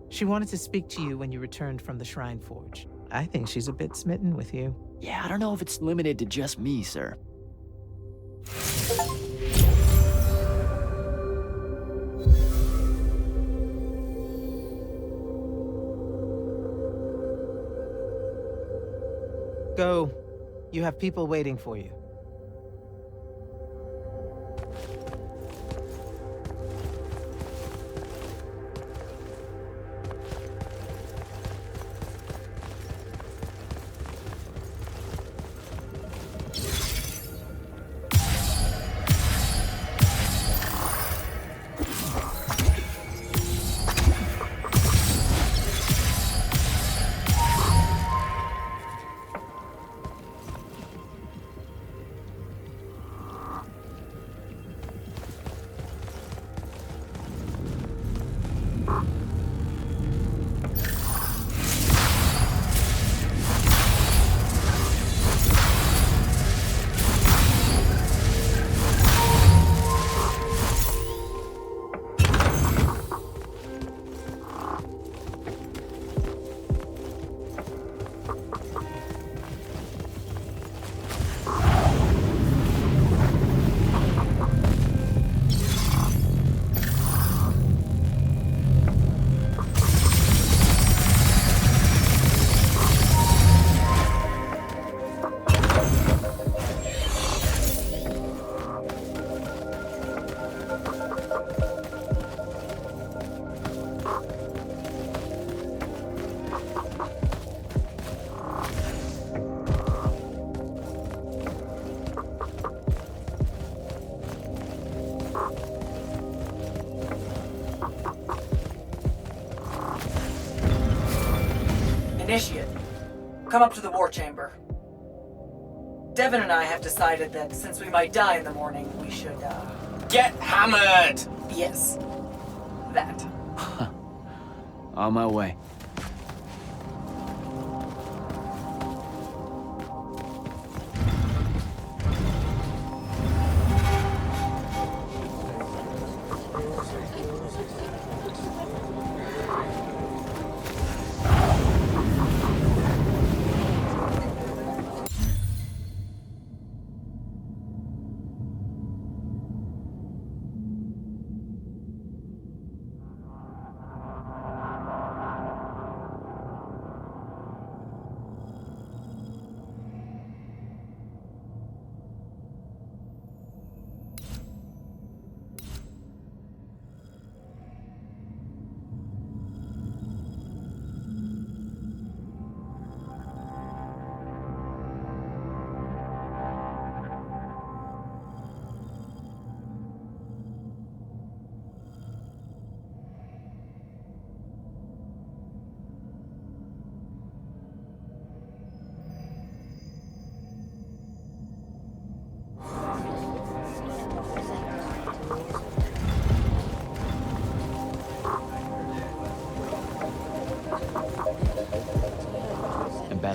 She wanted to speak to you when you returned from the Shrine Forge. I think she's a bit smitten with you. Yeah, I don't know if it's limited to just me, sir. Go. You have people waiting for you. Initiate, come up to the war chamber. Devin and I have decided that since we might die in the morning, we should, Get hammered! yes. That. On my way.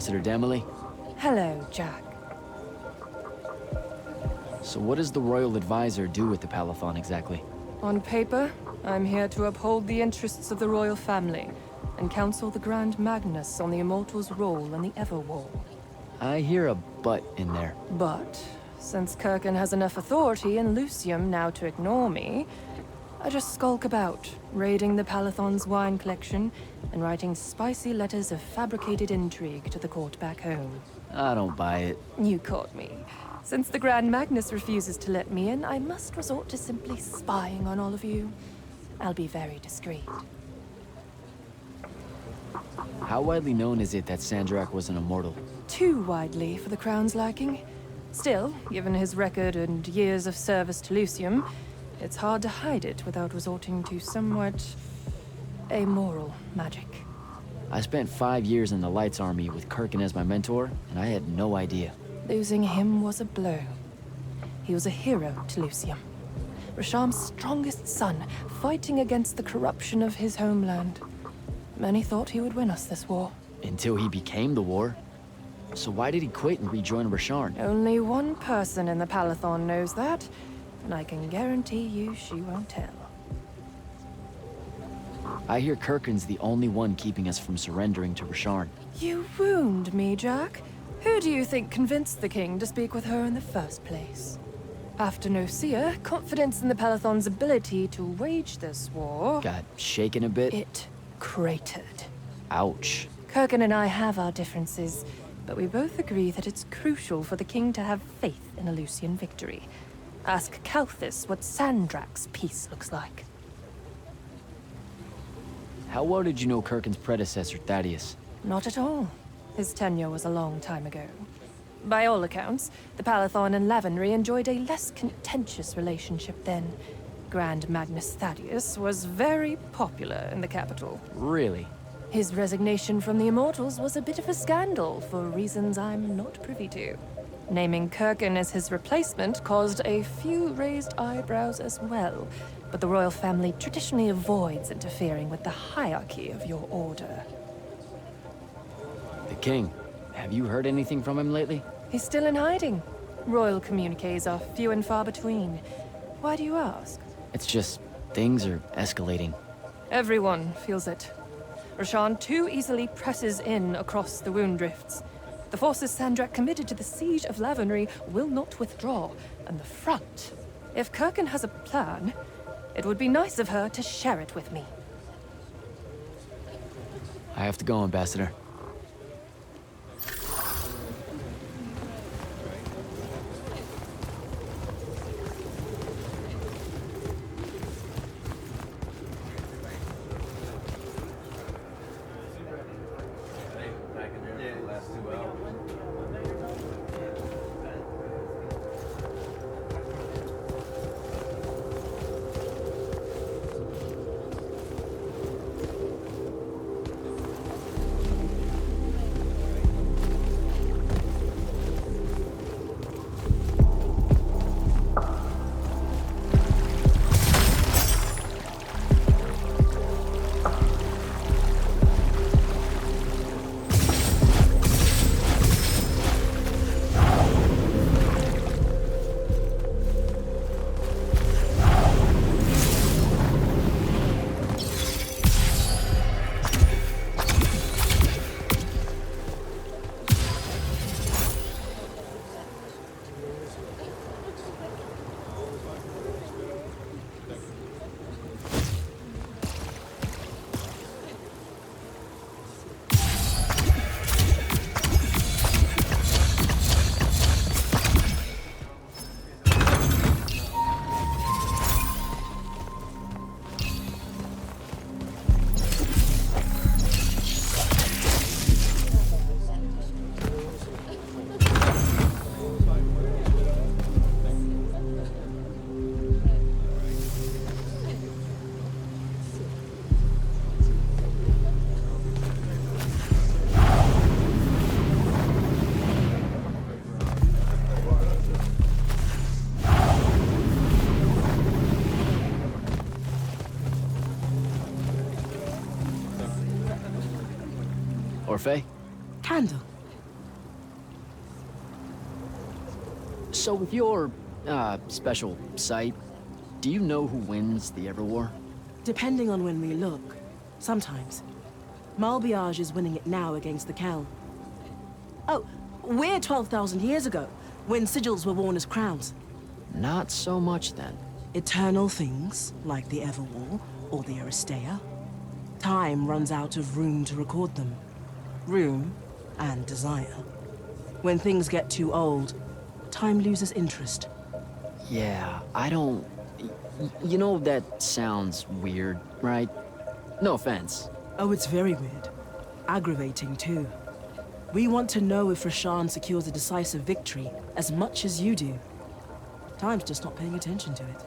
Ambassador Damley? Hello, Jack. So what does the Royal Advisor do with the Palathon exactly? On paper, I'm here to uphold the interests of the royal family and counsel the Grand Magnus on the Immortals' role in the Everwar. I hear a but in there. But, since Kirkin has enough authority in Lucium now to ignore me, I just skulk about, raiding the Palathon's wine collection and writing spicy letters of fabricated intrigue to the court back home. I don't buy it. You caught me. Since the Grand Magnus refuses to let me in, I must resort to simply spying on all of you. I'll be very discreet. How widely known is it that Sandrak was an immortal? Too widely for the Crown's liking. Still, given his record and years of service to Lucium, it's hard to hide it without resorting to somewhat amoral magic. I spent 5 years in the Lights Army with Kirkin as my mentor, and I had no idea. Losing him was a blow. He was a hero to Lucium. Rasham's strongest son, fighting against the corruption of his homeland. Many thought he would win us this war. Until he became the war. So why did he quit and rejoin Rasharn? Only one person in the Palathon knows that, and I can guarantee you she won't tell. I hear Kirkin's the only one keeping us from surrendering to Rasharn. You wound me, Jack. Who do you think convinced the king to speak with her in the first place? After Nocia, confidence in the Palathon's ability to wage this war... Got shaken a bit? It cratered. Ouch. Kirkin and I have our differences, but we both agree that it's crucial for the king to have faith in a Lucian victory. Ask Kalthus what Sandrak's peace looks like. How well did you know Kirkin's predecessor, Thaddeus? Not at all. His tenure was a long time ago. By all accounts, the Palathon and Lavenry enjoyed a less contentious relationship then. Grand Magnus Thaddeus was very popular in the capital. Really? His resignation from the Immortals was a bit of a scandal for reasons I'm not privy to. Naming Kirkin as his replacement caused a few raised eyebrows as well, but the royal family traditionally avoids interfering with the hierarchy of your order. The king. Have you heard anything from him lately? He's still in hiding. Royal communiques are few and far between. Why do you ask? It's just, things are escalating. Everyone feels it. Rasharn too easily presses in across the wound drifts. The forces Sandrak committed to the siege of Lavenry will not withdraw, and the front. If Kirkin has a plan, it would be nice of her to share it with me. I have to go, Ambassador. Orphe? Candle. So with your, special sight, do you know who wins the Everwar? Depending on when we look. Sometimes. Malbiage is winning it now against the Kel. Oh, we're 12,000 years ago, when sigils were worn as crowns. Not so much then. Eternal things, like the Everwar or the Aristea. Time runs out of room to record them. Room and desire. When things get too old, time loses interest. Yeah, I don't... You know, that sounds weird, right? No offense. Oh, it's very weird. Aggravating, too. We want to know if Rashan secures a decisive victory as much as you do. Time's just not paying attention to it.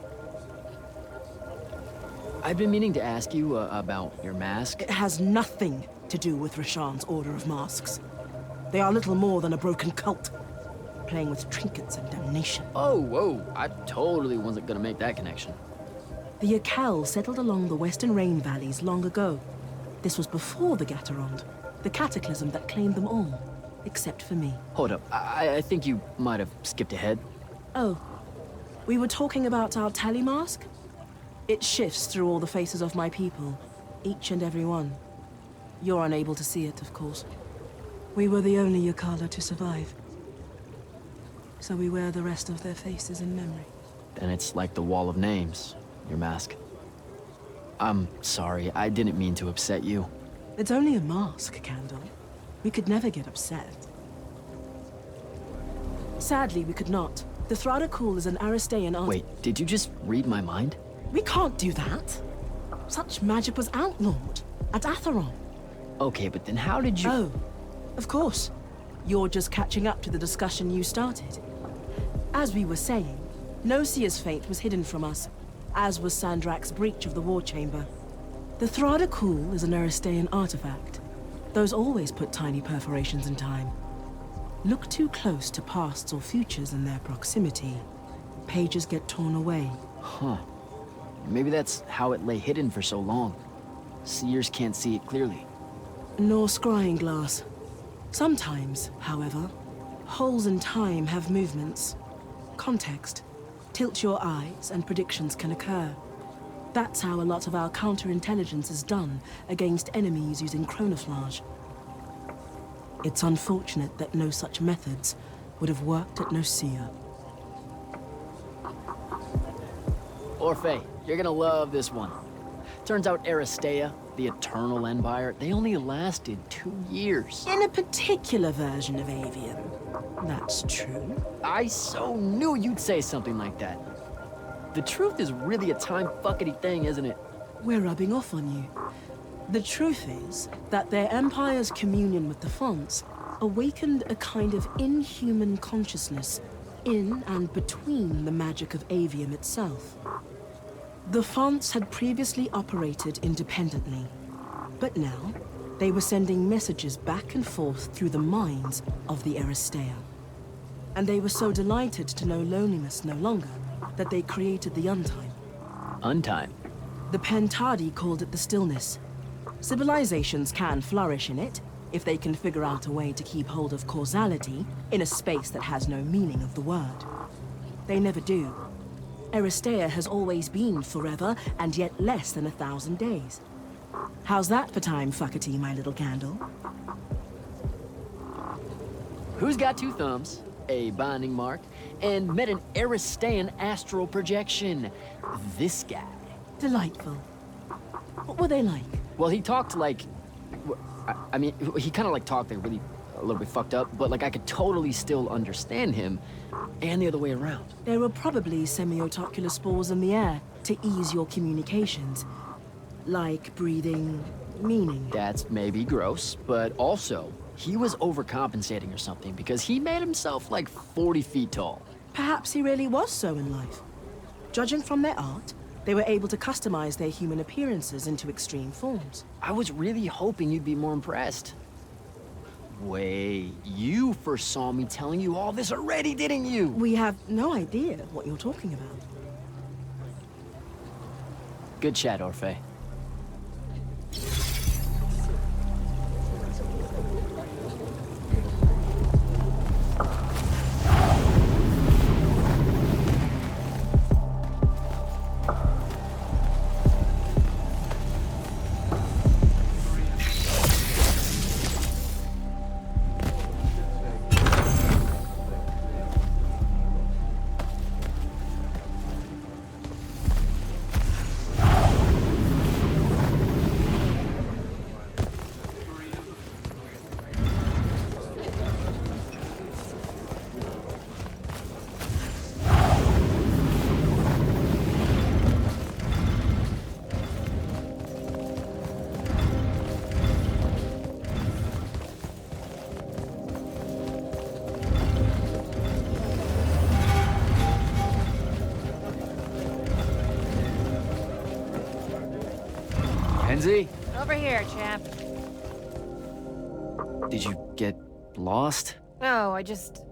I've been meaning to ask you about your mask. It has nothing to do with Rashan's Order of Masks. They are little more than a broken cult, playing with trinkets and damnation. Oh, whoa, I totally wasn't gonna make that connection. The Akel settled along the western rain valleys long ago. This was before the Gaterond, the cataclysm that claimed them all, except for me. Hold up, I think you might have skipped ahead. Oh, we were talking about our tally mask? It shifts through all the faces of my people, each and every one. You're unable to see it, of course. We were the only Yakala to survive. So we wear the rest of their faces in memory. Then it's like the wall of names, your mask. I'm sorry, I didn't mean to upset you. It's only a mask, Candle. We could never get upset. Sadly, we could not. The Thradakul is an Aristean art. Wait, did you just read my mind? We can't do that. Such magic was outlawed at Atheron. Okay, but then how did you— Oh, of course. You're just catching up to the discussion you started. As we were saying, Nosia's fate was hidden from us, as was Sandrak's breach of the War Chamber. The Thradakul is an Aristean artifact. Those always put tiny perforations in time. Look too close to pasts or futures in their proximity. Pages get torn away. Huh. Maybe that's how it lay hidden for so long. Seers can't see it clearly. Nor scrying glass. Sometimes, however, holes in time have movements. Context. Tilt your eyes and predictions can occur. That's how a lot of our counterintelligence is done against enemies using chronoflage. It's unfortunate that no such methods would have worked at Nosia. Orphe, you're gonna love this one. Turns out Aristea, the Eternal Empire, they only lasted 2 years. In a particular version of Aveum. That's true. I so knew you'd say something like that. The truth is really a time-fuckety thing, isn't it? We're rubbing off on you. The truth is that their empire's communion with the Fonts awakened a kind of inhuman consciousness in and between the magic of Aveum itself. The Fonts had previously operated independently, but now they were sending messages back and forth through the minds of the Aristea. And they were so delighted to know loneliness no longer that they created the Untime. Untime? The Pentadi called it the Stillness. Civilizations can flourish in it if they can figure out a way to keep hold of causality in a space that has no meaning of the word. They never do. Aristea has always been forever and yet less than 1,000 days. How's that for time fuckety, my little candle? Who's got 2 thumbs, a binding mark, and met an Aristean astral projection? This guy. Delightful. What were they like? Well, he talked like... I mean, he kind of like talked like really a little bit fucked up, but like I could totally still understand him, and the other way around. There were probably semiotocular spores in the air to ease your communications. Like breathing meaning. That's maybe gross, but also, he was overcompensating or something because he made himself like 40 feet tall. Perhaps he really was so in life. Judging from their art, they were able to customize their human appearances into extreme forms. I was really hoping you'd be more impressed. Wait, you first saw me telling you all this already, didn't you? We have no idea what you're talking about. Good chat, Orphe. Kenzie? Over here, champ. Did you get lost? No, I just...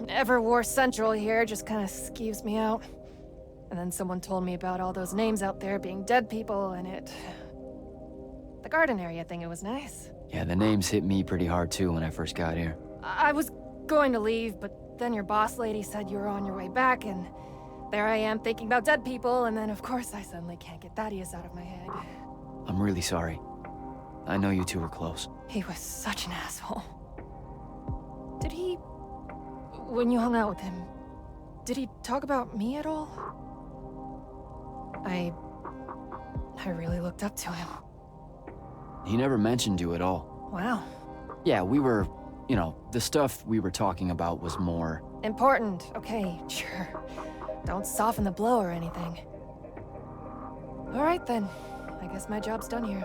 Everwar Central here just kind of skeeves me out. And then someone told me about all those names out there being dead people, and it... The garden area thing, it was nice. Yeah, the names hit me pretty hard too when I first got here. I was going to leave, but then your boss lady said you were on your way back, and there I am thinking about dead people, and then of course I suddenly can't get Thaddeus out of my head. I'm really sorry. I know you two were close. He was such an asshole. Did he... When you hung out with him, did he talk about me at all? I really looked up to him. He never mentioned you at all. Wow. Yeah, we were... You know, the stuff we were talking about was more... Important. Okay, sure. Don't soften the blow or anything. All right then. I guess my job's done here.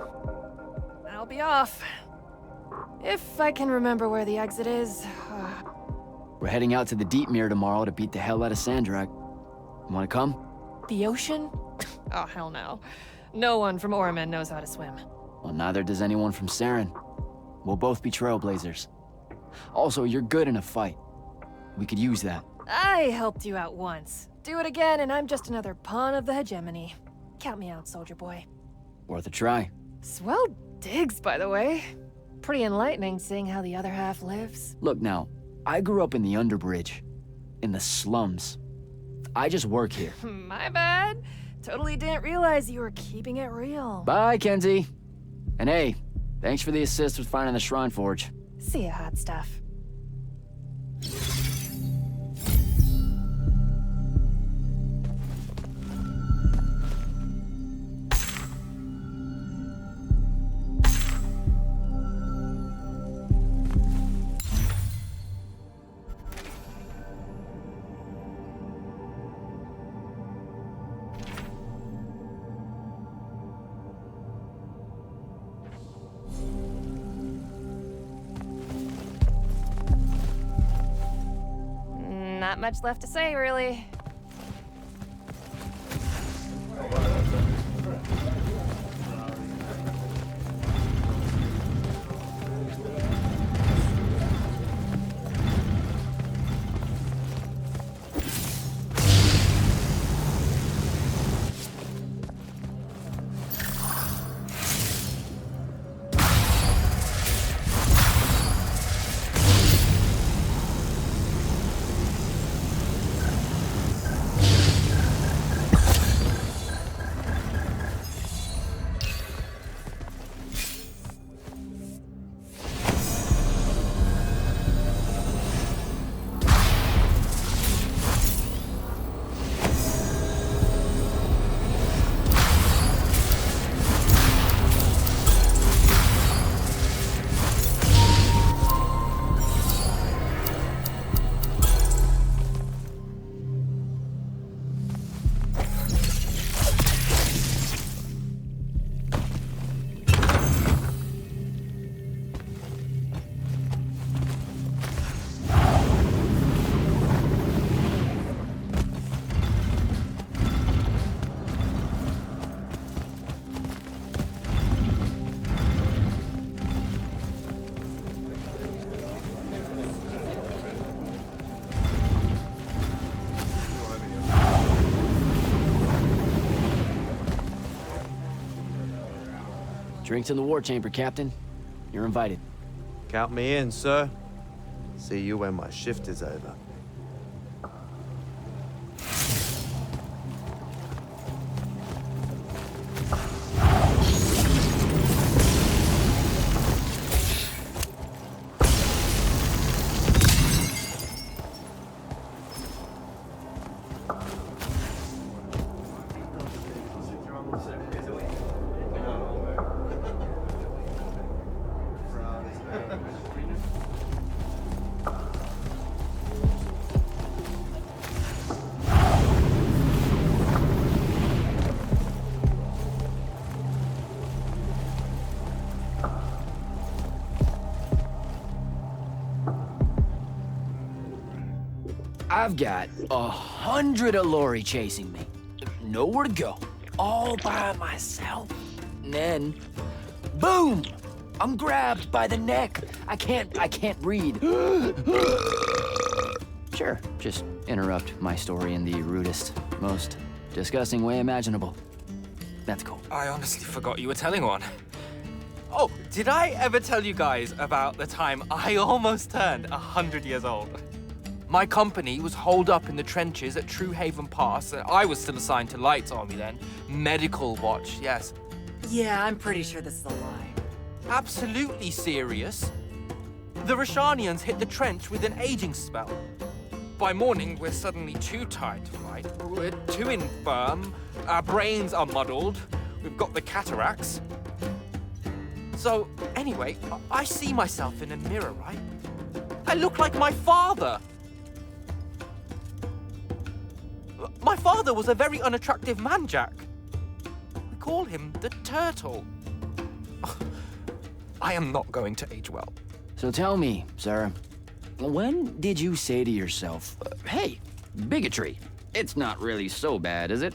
I'll be off. If I can remember where the exit is. We're heading out to the Deep Mirror tomorrow to beat the hell out of Sandrak. You wanna come? The ocean? Oh, hell no. No one from Orman knows how to swim. Well, neither does anyone from Saren. We'll both be trailblazers. Also, you're good in a fight. We could use that. I helped you out once. Do it again and I'm just another pawn of the hegemony. Count me out, soldier boy. Worth a try. Swell digs, by the way. Pretty enlightening seeing how the other half lives. Look now, I grew up in the Underbridge. In the slums. I just work here. My bad. Totally didn't realize you were keeping it real. Bye, Kenzie. And hey, thanks for the assist with finding the Shrine Forge. See ya, hot stuff. Not much left to say, really. Drinks in the war chamber, Captain. You're invited. Count me in, sir. See you when my shift is over. I've got 100 Allori chasing me. Nowhere to go. All by myself. And then, boom! I'm grabbed by the neck. I can't read. Sure, just interrupt my story in the rudest, most disgusting way imaginable. That's cool. I honestly forgot you were telling one. Oh, did I ever tell you guys about the time I almost turned 100 years old? My company was holed up in the trenches at True Haven Pass. I was still assigned to Light's army then. Medical watch, yes. Yeah, I'm pretty sure this is a lie. Absolutely serious. The Rashanians hit the trench with an aging spell. By morning, we're suddenly too tired to fight. We're too infirm. Our brains are muddled. We've got the cataracts. So, anyway, I see myself in a mirror, right? I look like my father. My father was a very unattractive man, Jack. We call him the Turtle. I am not going to age well. So tell me, sir, when did you say to yourself, hey, bigotry, it's not really so bad, is it?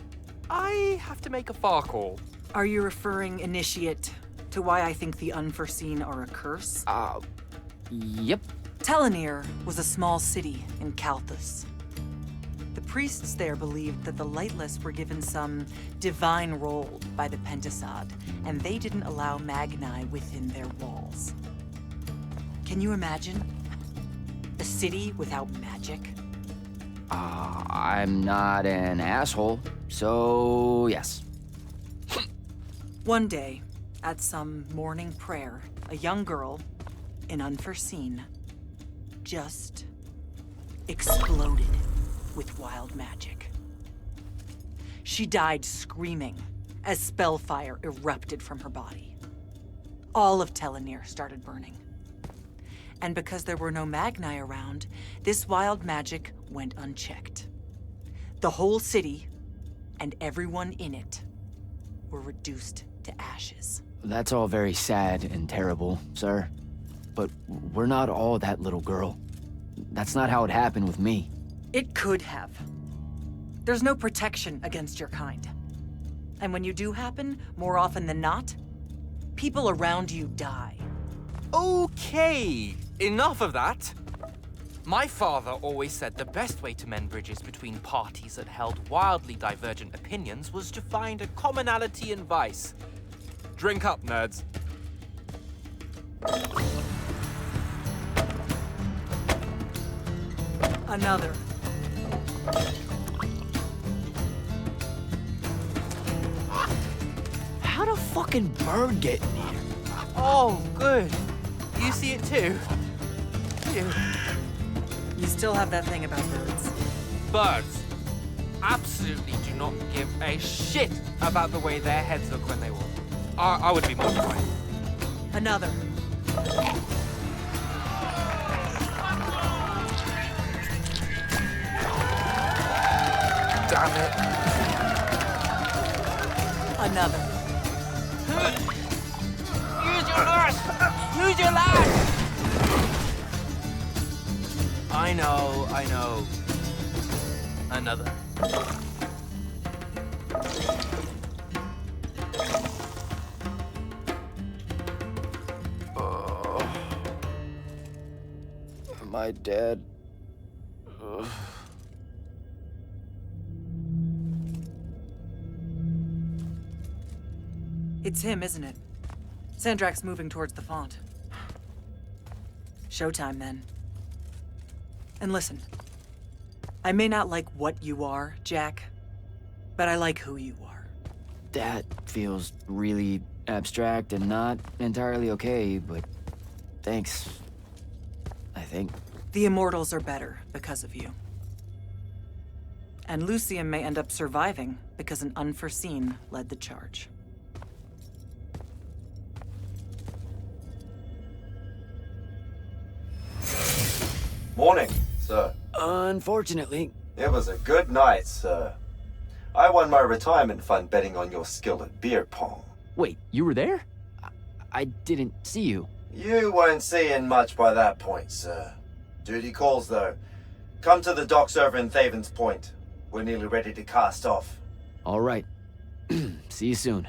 I have to make a far call. Are you referring, Initiate, to why I think the unforeseen are a curse? Yep. Telenir was a small city in Kalthus. The priests there believed that the Lightless were given some divine role by the Pentasod, and they didn't allow Magni within their walls. Can you imagine? A city without magic? I'm not an asshole, so yes. One day, at some morning prayer, a young girl, an unforeseen, just exploded with wild magic. She died screaming as spellfire erupted from her body. All of Telenir started burning. And because there were no Magni around, this wild magic went unchecked. The whole city, and everyone in it, were reduced to ashes. That's all very sad and terrible, sir. But we're not all that little girl. That's not how it happened with me. It could have. There's no protection against your kind. And when you do happen, more often than not, people around you die. Okay, enough of that. My father always said the best way to mend bridges between parties that held wildly divergent opinions was to find a commonality in vice. Drink up, nerds. Another. How'd a fucking bird get in here? Oh, good. You see it too? Phew. You still have that thing about birds. Birds absolutely do not give a shit about the way their heads look when they walk. I would be mortified. Another. Damn it. Another. Use your lash! Use your lash! I know. Another. Am I dead? Ugh. It's him, isn't it? Sandrak's moving towards the font. Showtime, then. And listen, I may not like what you are, Jack, but I like who you are. That feels really abstract and not entirely okay, but thanks. I think. The Immortals are better because of you. And Lucian may end up surviving because an unforeseen led the charge. Morning, sir. Unfortunately. It was a good night, sir. I won my retirement fund betting on your skill at beer pong. Wait, you were there? I didn't see you. You weren't seeing much by that point, sir. Duty calls, though. Come to the docks over in Thaven's Point. We're nearly ready to cast off. All right. See you soon.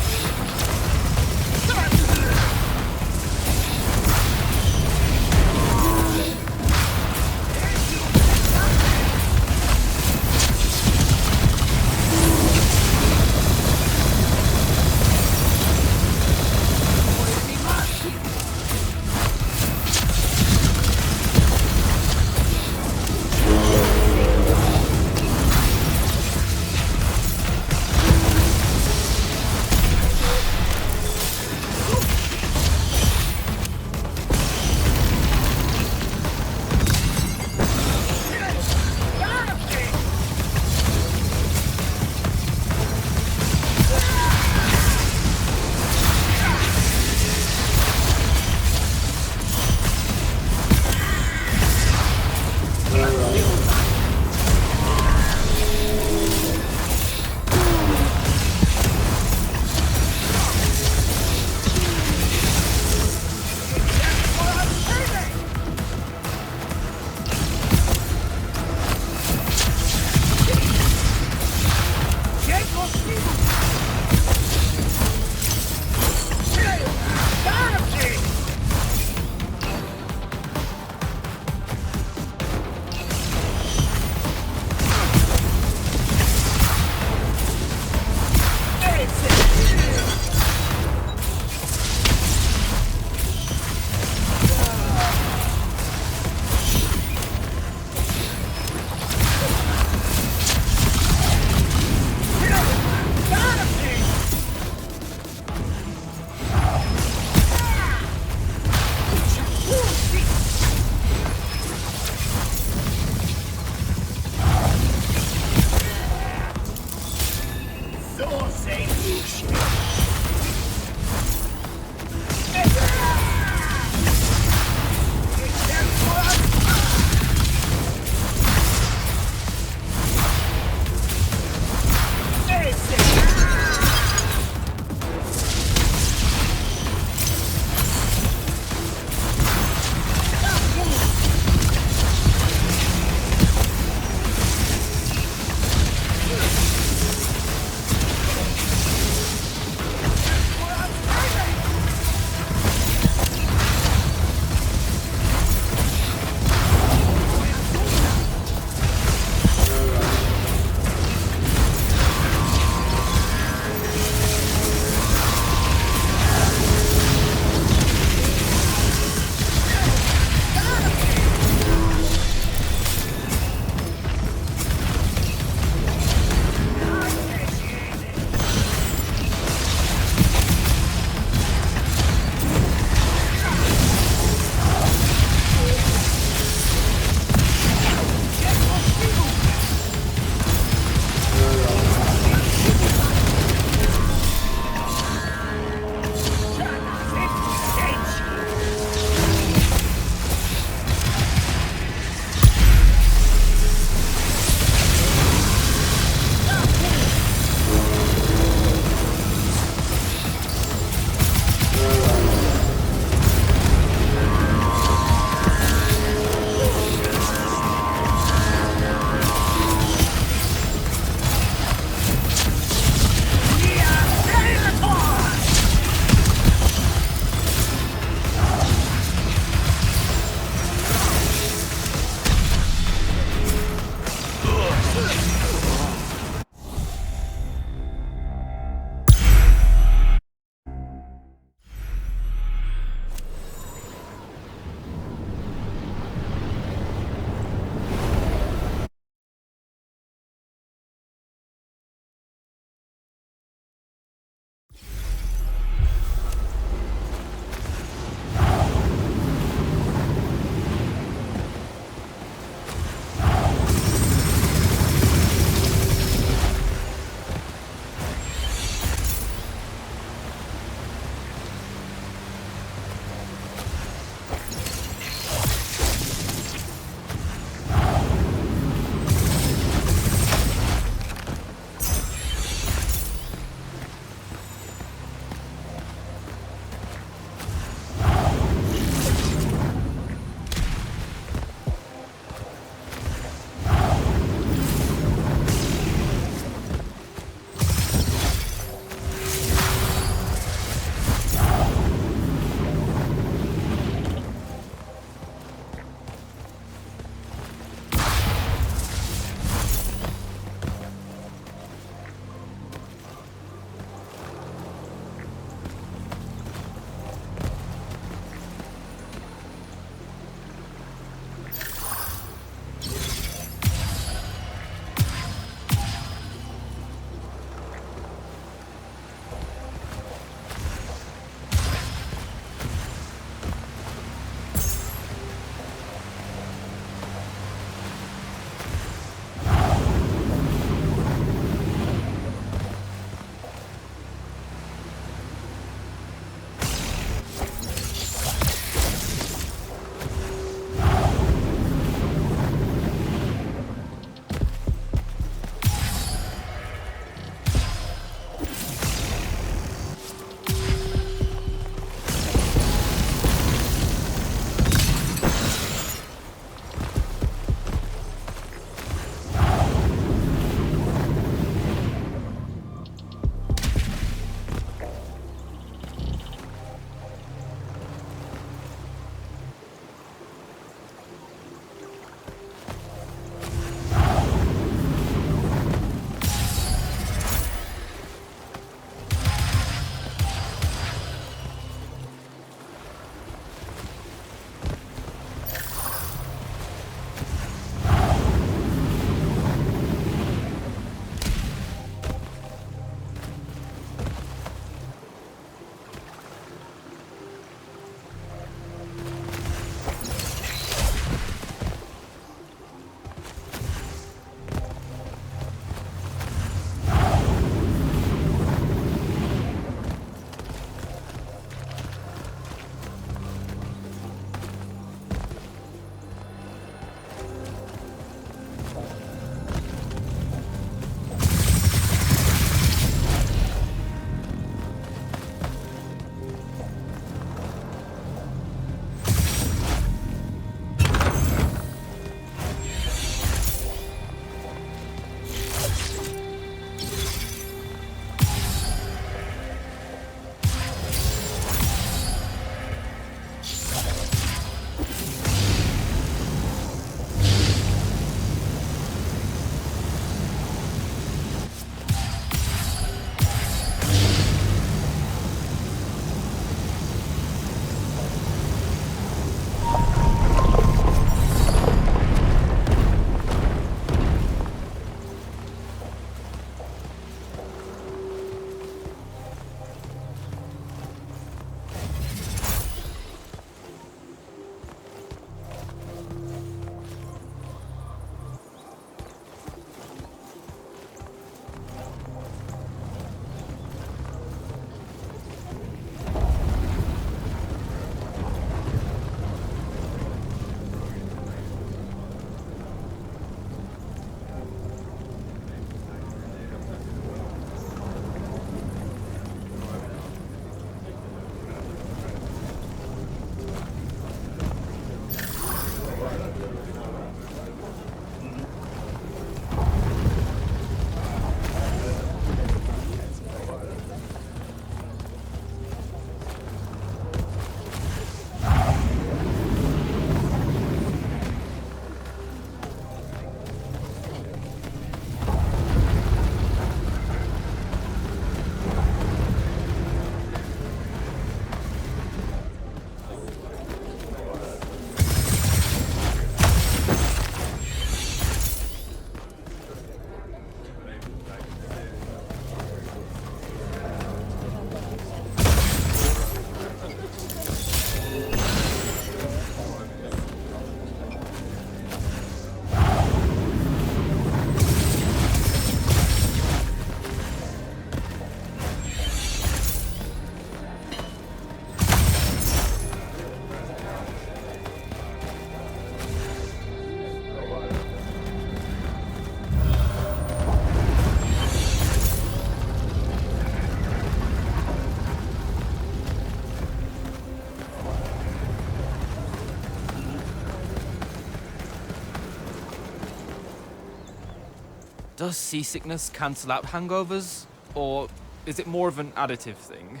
Does seasickness cancel out hangovers? Or is it more of an additive thing?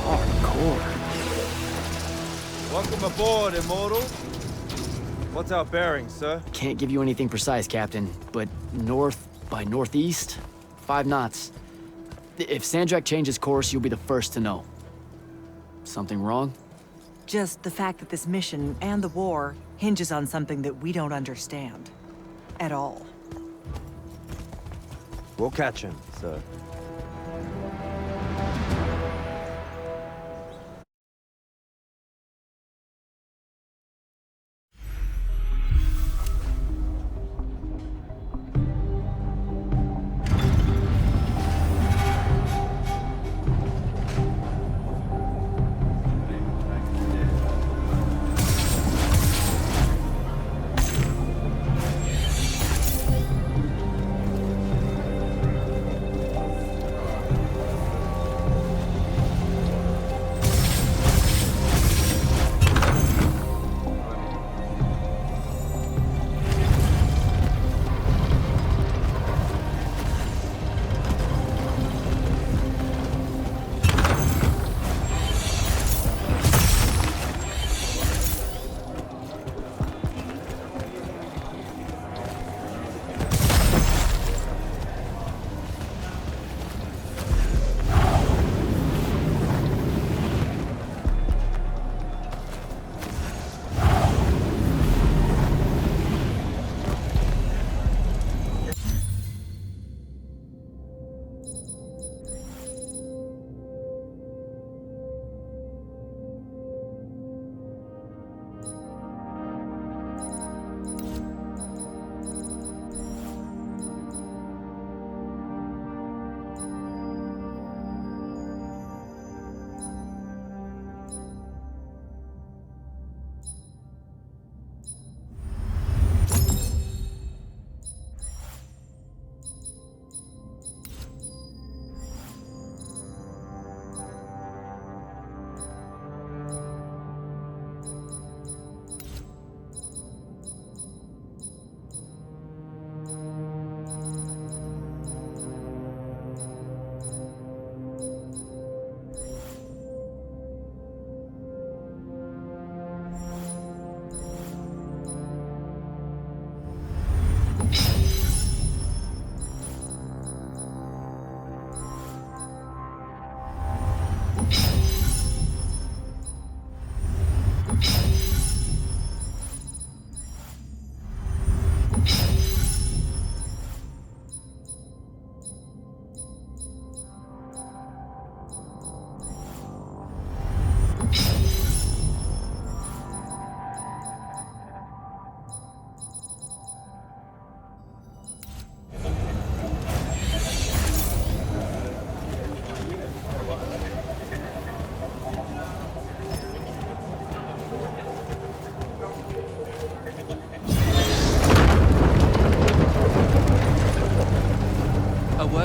Hardcore. Welcome aboard, Immortal. What's our bearing, sir? Can't give you anything precise, Captain, but north by northeast, 5 knots. If Sandrak changes course, you'll be the first to know. Something wrong? Just the fact that this mission and the war hinges on something that we don't understand. At all. We'll catch him, sir.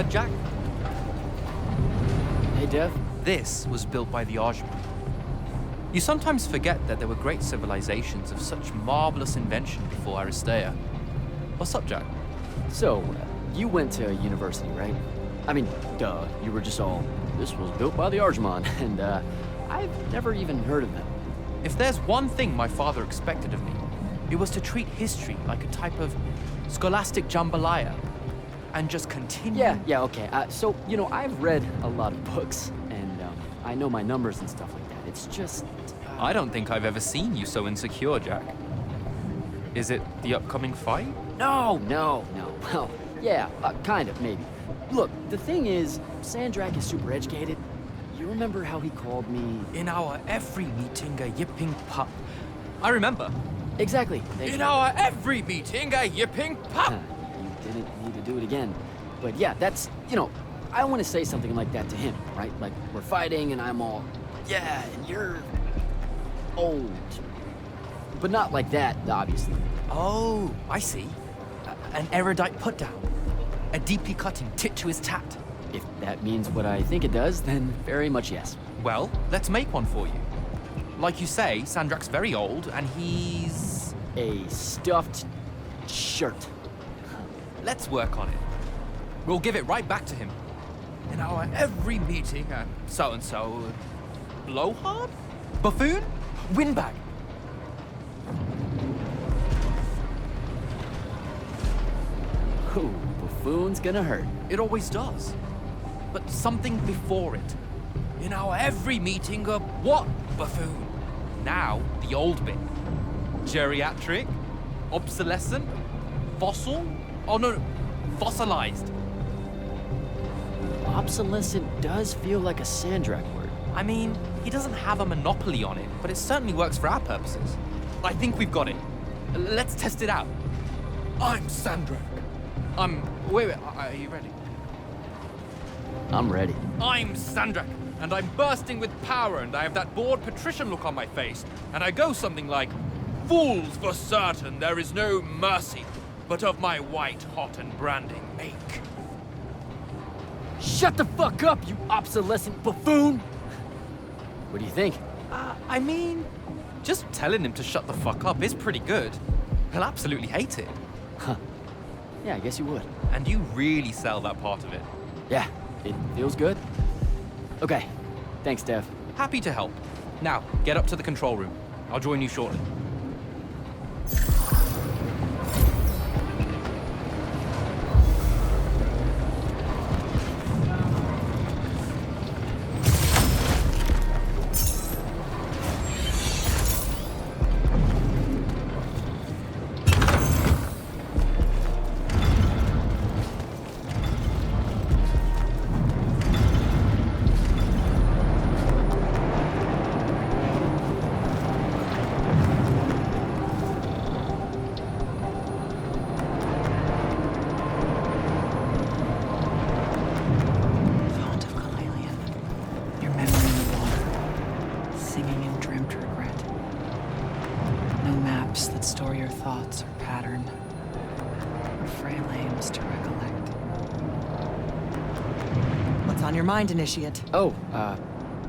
Jack? Hey, Dev. This was built by the Ajman. You sometimes forget that there were great civilizations of such marvelous invention before Aristea. What's up, Jack? So, you went to university, right? I mean, duh, you were just all, this was built by the Ajman, and I've never even heard of them. If there's one thing my father expected of me, it was to treat history like a type of scholastic jambalaya, and just continue. Yeah, okay. So, you know, I've read a lot of books, and I know my numbers and stuff like that. It's just... I don't think I've ever seen you so insecure, Jack. Is it the upcoming fight? No. Well, yeah, kind of, maybe. Look, the thing is, Sandrak is super educated. You remember how he called me... In our every meeting, a yipping pup. I remember. Exactly. In our every meeting, a yipping pup! You didn't need to do it again. But yeah, that's, you know, I want to say something like that to him, right? Like, we're fighting and I'm all, yeah, and you're old. But not like that, obviously. Oh, I see. An erudite put-down. A deeply cutting tit to his tat. If that means what I think it does, then very much yes. Well, let's make one for you. Like you say, Sandrak's very old, and he's... A stuffed shirt. Let's work on it. We'll give it right back to him. In our every meeting, and so-and-so... Blowhard? Buffoon? Windbag? Ooh, buffoon's gonna hurt. It always does. But something before it. In our every meeting, what buffoon? Now, the old bit. Geriatric? Obsolescent? Fossil? Oh no, fossilized. Obsolescent does feel like a Sandrak word. I mean, he doesn't have a monopoly on it, but it certainly works for our purposes. I think we've got it. Let's test it out. I'm Sandrak. Wait, are you ready? I'm ready. I'm Sandrak, and I'm bursting with power, and I have that bored patrician look on my face, and I go something like, "Fools, for certain, there is no mercy, but of my white hot and branding make." Shut the fuck up, you obsolescent buffoon! What do you think? I mean, just telling him to shut the fuck up is pretty good. He'll absolutely hate it. Huh. Yeah, I guess you would. And you really sell that part of it. Yeah, it feels good. Okay, thanks, Dev. Happy to help. Now, get up to the control room. I'll join you shortly. Mind, Initiate. Oh,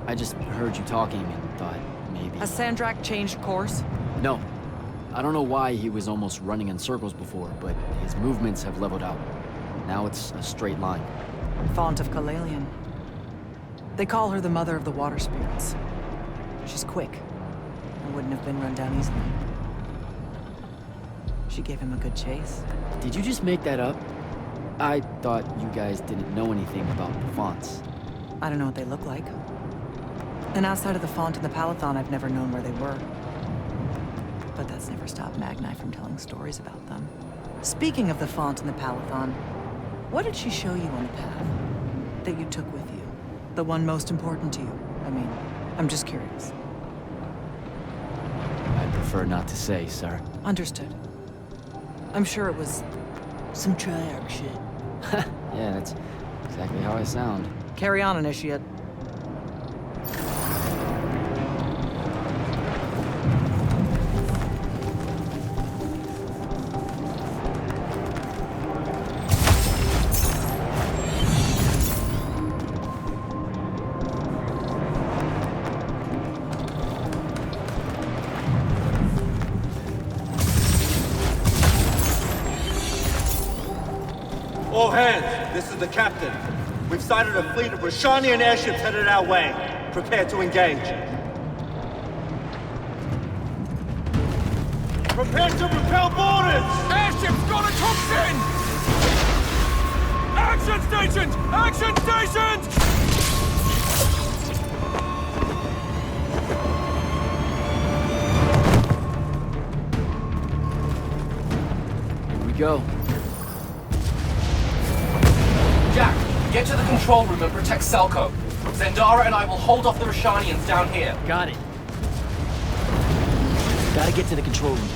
I just heard you talking and thought maybe... Has Sandrak changed course? No. I don't know why he was almost running in circles before, but his movements have leveled out. Now it's a straight line. Font of Kalalian. They call her the mother of the water spirits. She's quick, and wouldn't have been run down easily. She gave him a good chase. Did you just make that up? I thought you guys didn't know anything about the fonts. I don't know what they look like. And outside of the font and the Palathon, I've never known where they were. But that's never stopped Magni from telling stories about them. Speaking of the font and the Palathon, what did she show you on the path that you took with you? The one most important to you? I mean, I'm just curious. I prefer not to say, sir. Understood. I'm sure it was some Triarch shit. Yeah, that's exactly how I sound. Carry on, Initiate. All hands, this is the captain. We've sighted a fleet of Rashanian airships headed our way. Prepare to engage. Prepare to repel boarders! Airships got a toxin! Action stations! Action stations! Here we go. Jack, get to the control room and protect Selko. Zendara and I will hold off the Rashanians down here. Got it. Gotta get to the control room.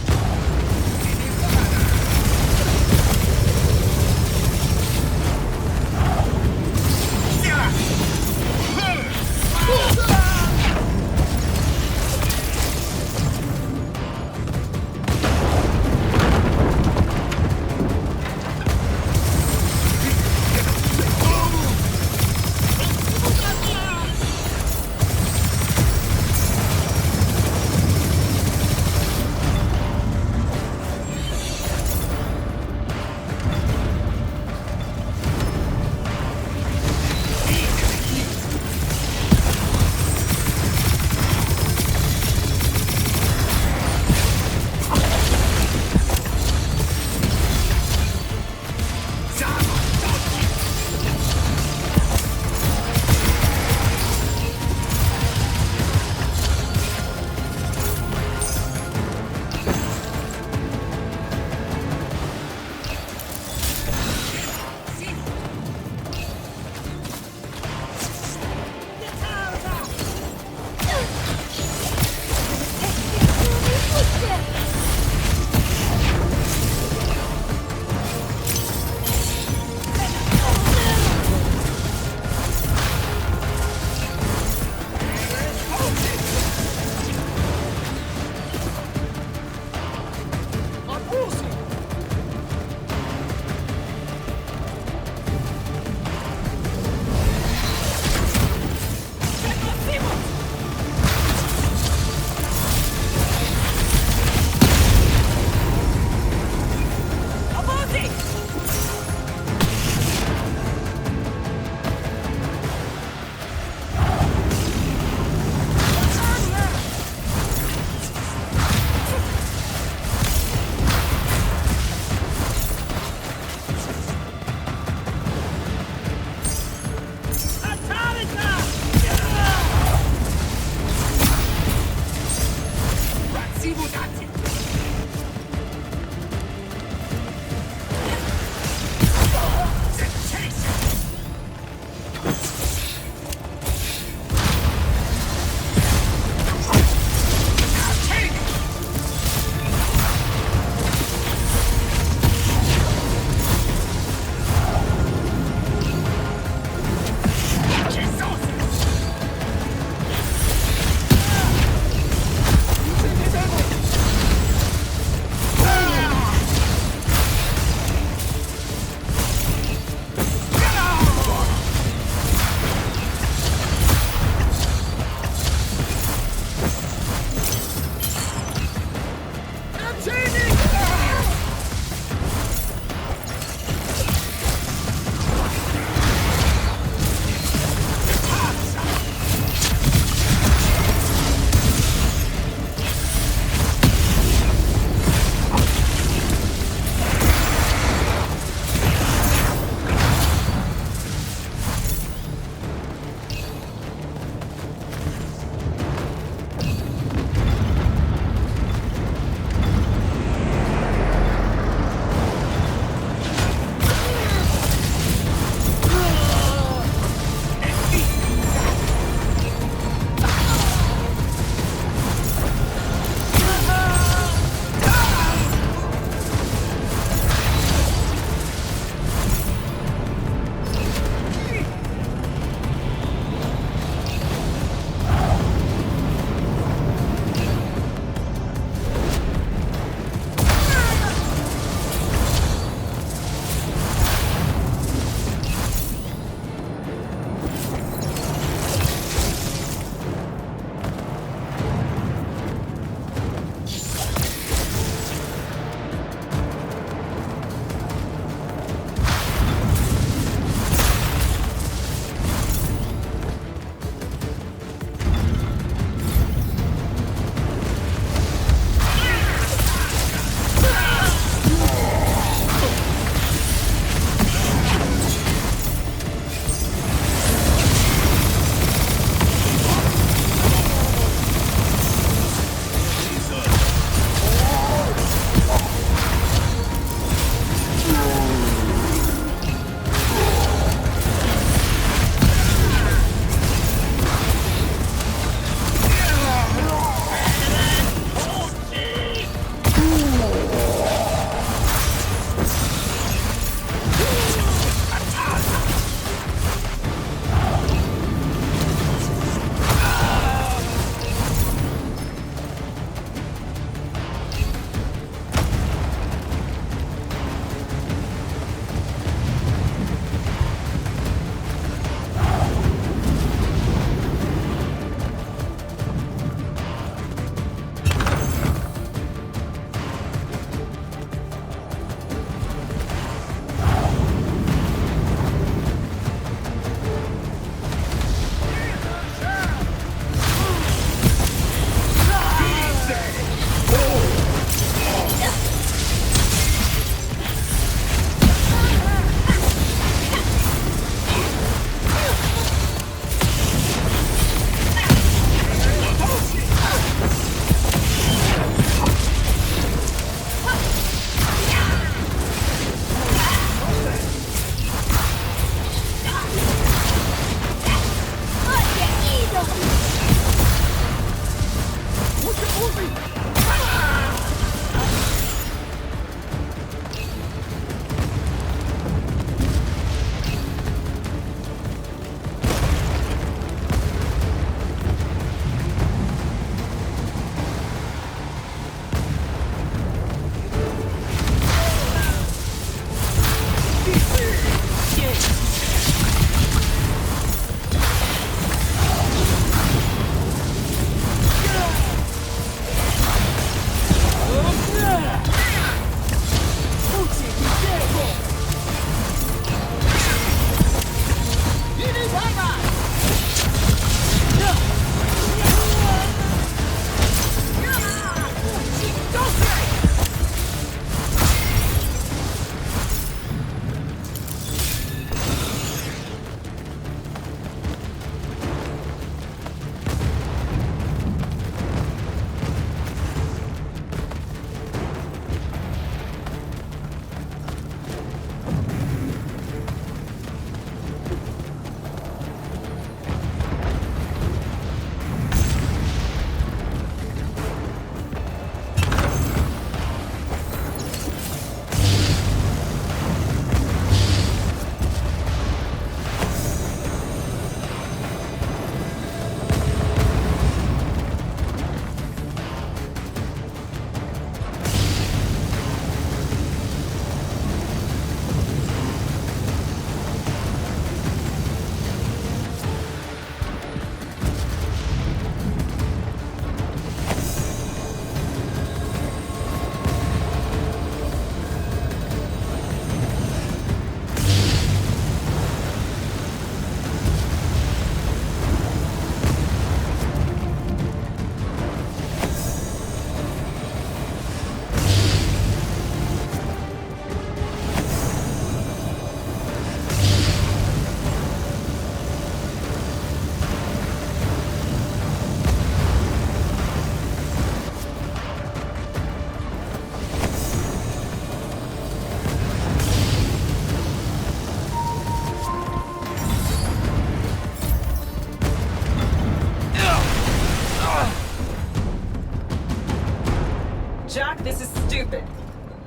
is stupid.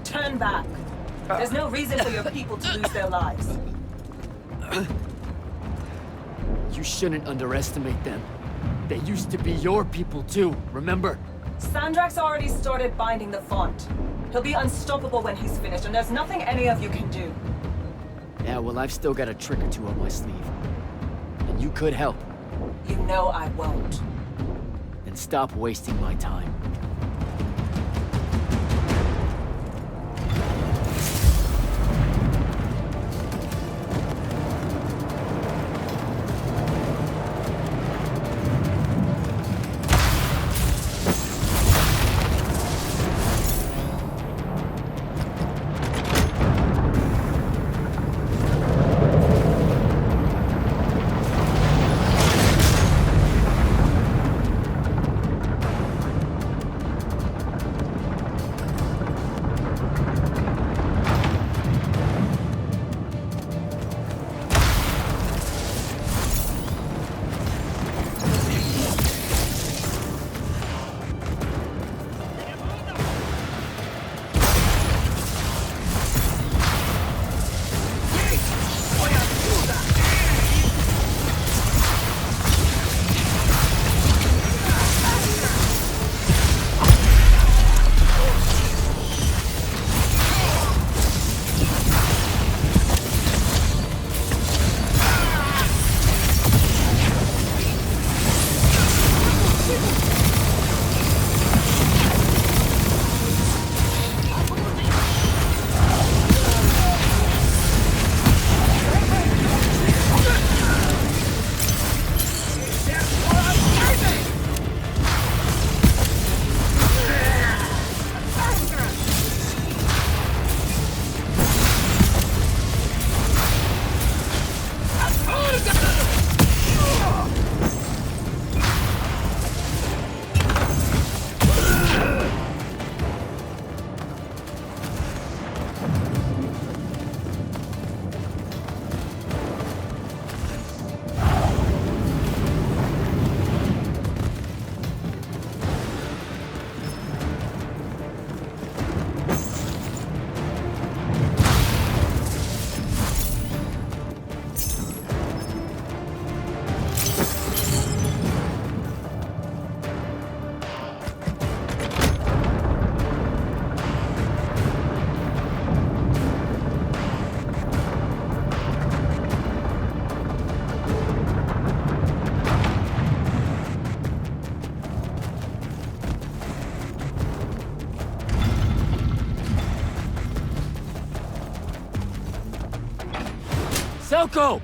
Turn back. There's no reason for your people to lose their lives. You shouldn't underestimate them. They used to be your people too, remember? Sandrak's already started binding the font. He'll be unstoppable when he's finished, and there's nothing any of you can do. Yeah, well, I've still got a trick or two up my sleeve. And you could help. You know I won't. Then stop wasting my time. Selko!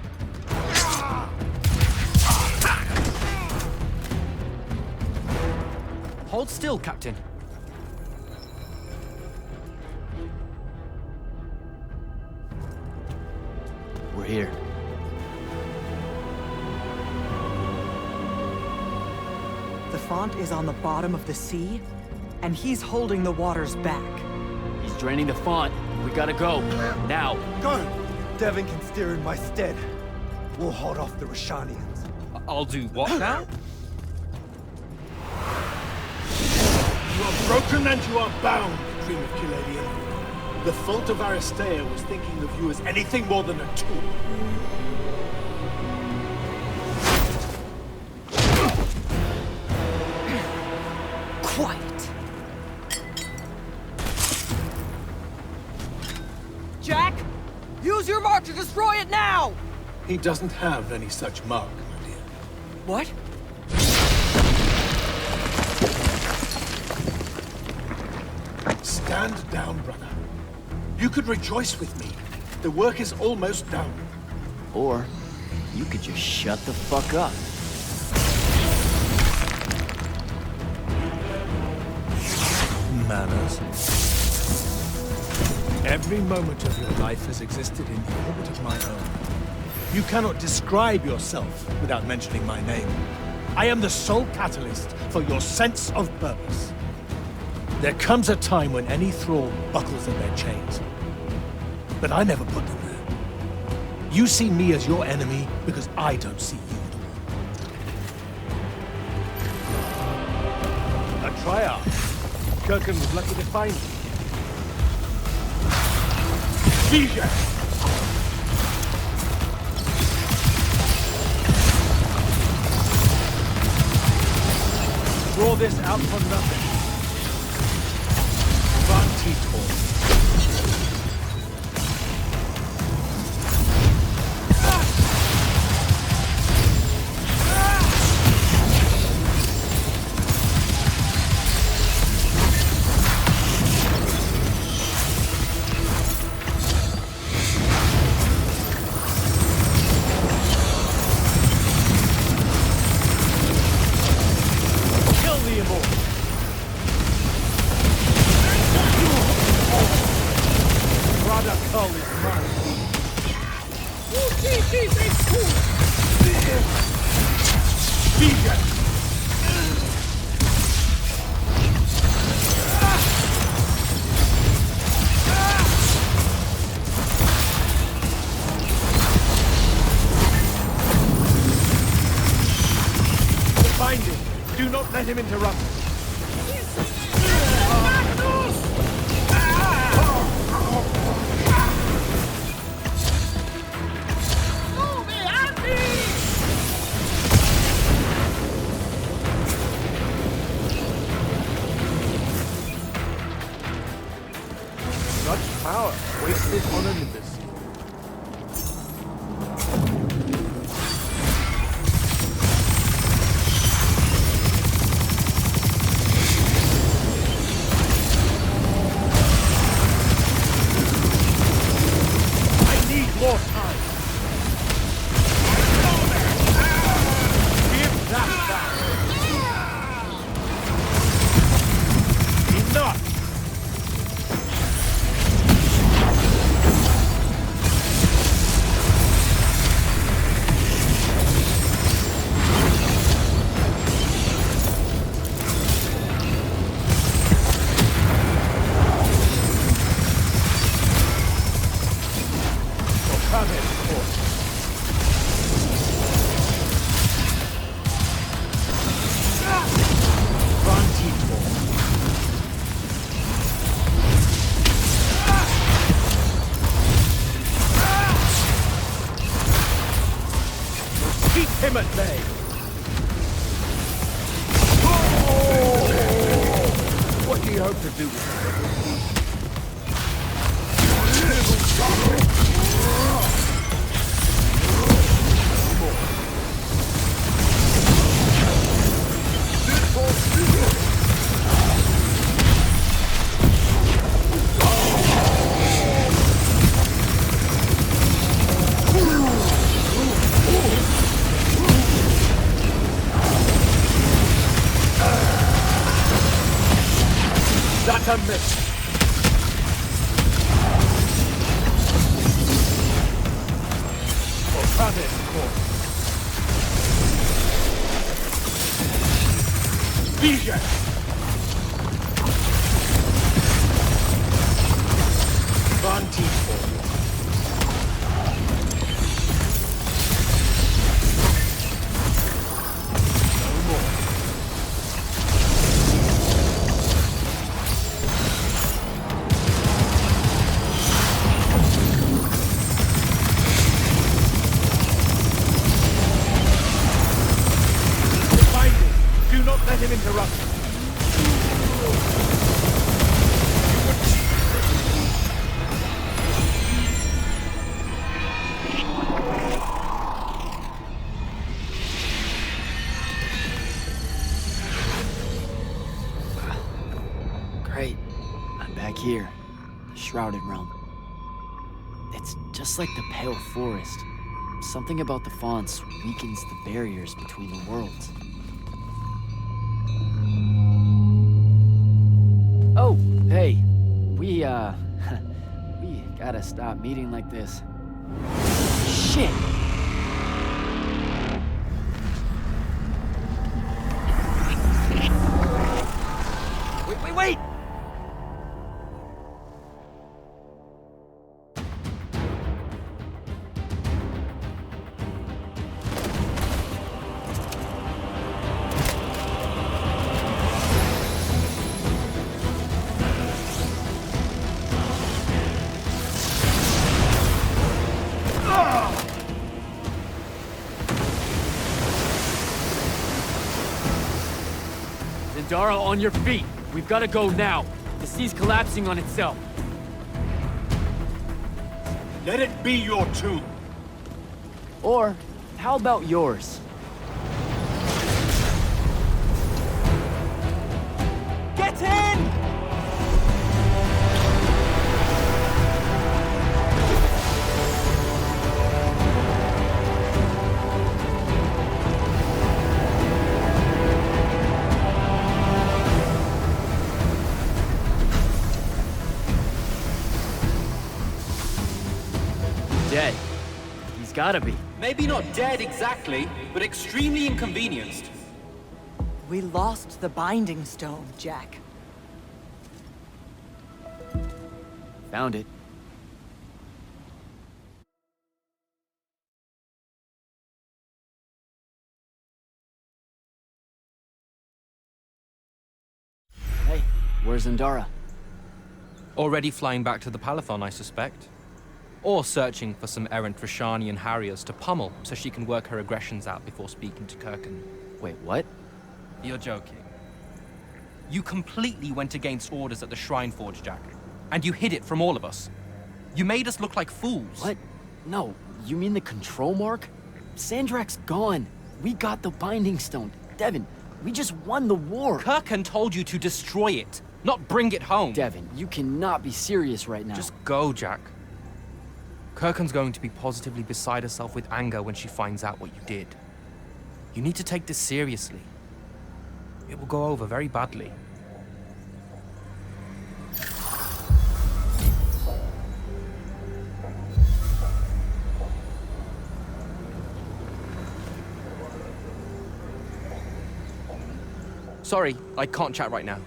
Hold still, Captain. We're here. The font is on the bottom of the sea, and he's holding the waters back. He's draining the font. We gotta go. Now. Go! Devin can steer in my stead. We'll hold off the Rashanians. I'll do what now? You are broken and you are bound, Dream of Kiladian. The fault of Aristea was thinking of you as anything more than a tool. Quiet. Jack! Use your mark to destroy it now! He doesn't have any such mark, my dear. What? Stand down, brother. You could rejoice with me. The work is almost done. Or you could just shut the fuck up. Manners. Every moment of your life has existed in the orbit of my own. You cannot describe yourself without mentioning my name. I am the sole catalyst for your sense of purpose. There comes a time when any thrall buckles in their chains. But I never put them there. You see me as your enemy because I don't see you at all. A triarch. Kirkin was lucky to find you. Vision! Draw this out for nothing. Vantitor. Kill the Immortals. Radakal is mine. Vision! Find him. Do not let him interrupt. Such power wasted on Olympus. I need more time. Give that back. Enough. Come in, force. Vantitor. Keep him at bay. What do you hope to do with him? That's a miss. For Travis, of course. Vision! Vantitor. No more. Find him. Do not let him interrupt. Great. I'm back here. The Shrouded Realm. It's just like the Pale Forest. Something about the fonts weakens the barriers between the worlds. Oh, hey. We gotta stop meeting like this. Shit! Wait! Zendara, on your feet! We've got to go now! The sea's collapsing on itself! Let it be your tomb! Or, how about yours? Get in! Dead. He's gotta be. Maybe not dead exactly, but extremely inconvenienced. We lost the binding stone, Jack. Found it. Hey, where's Zendara? Already flying back to the Palathon, I suspect. Or searching for some errant Rashanian Harriers to pummel so she can work her aggressions out before speaking to Kirkin. Wait, what? You're joking. You completely went against orders at the Shrine Forge, Jack. And you hid it from all of us. You made us look like fools. What? No, you mean the control mark? Sandrak's gone. We got the Binding Stone. Devin, we just won the war. Kirkin told you to destroy it, not bring it home. Devin, you cannot be serious right now. Just go, Jack. Kirkin's going to be positively beside herself with anger when she finds out what you did. You need to take this seriously. It will go over very badly. Sorry, I can't chat right now.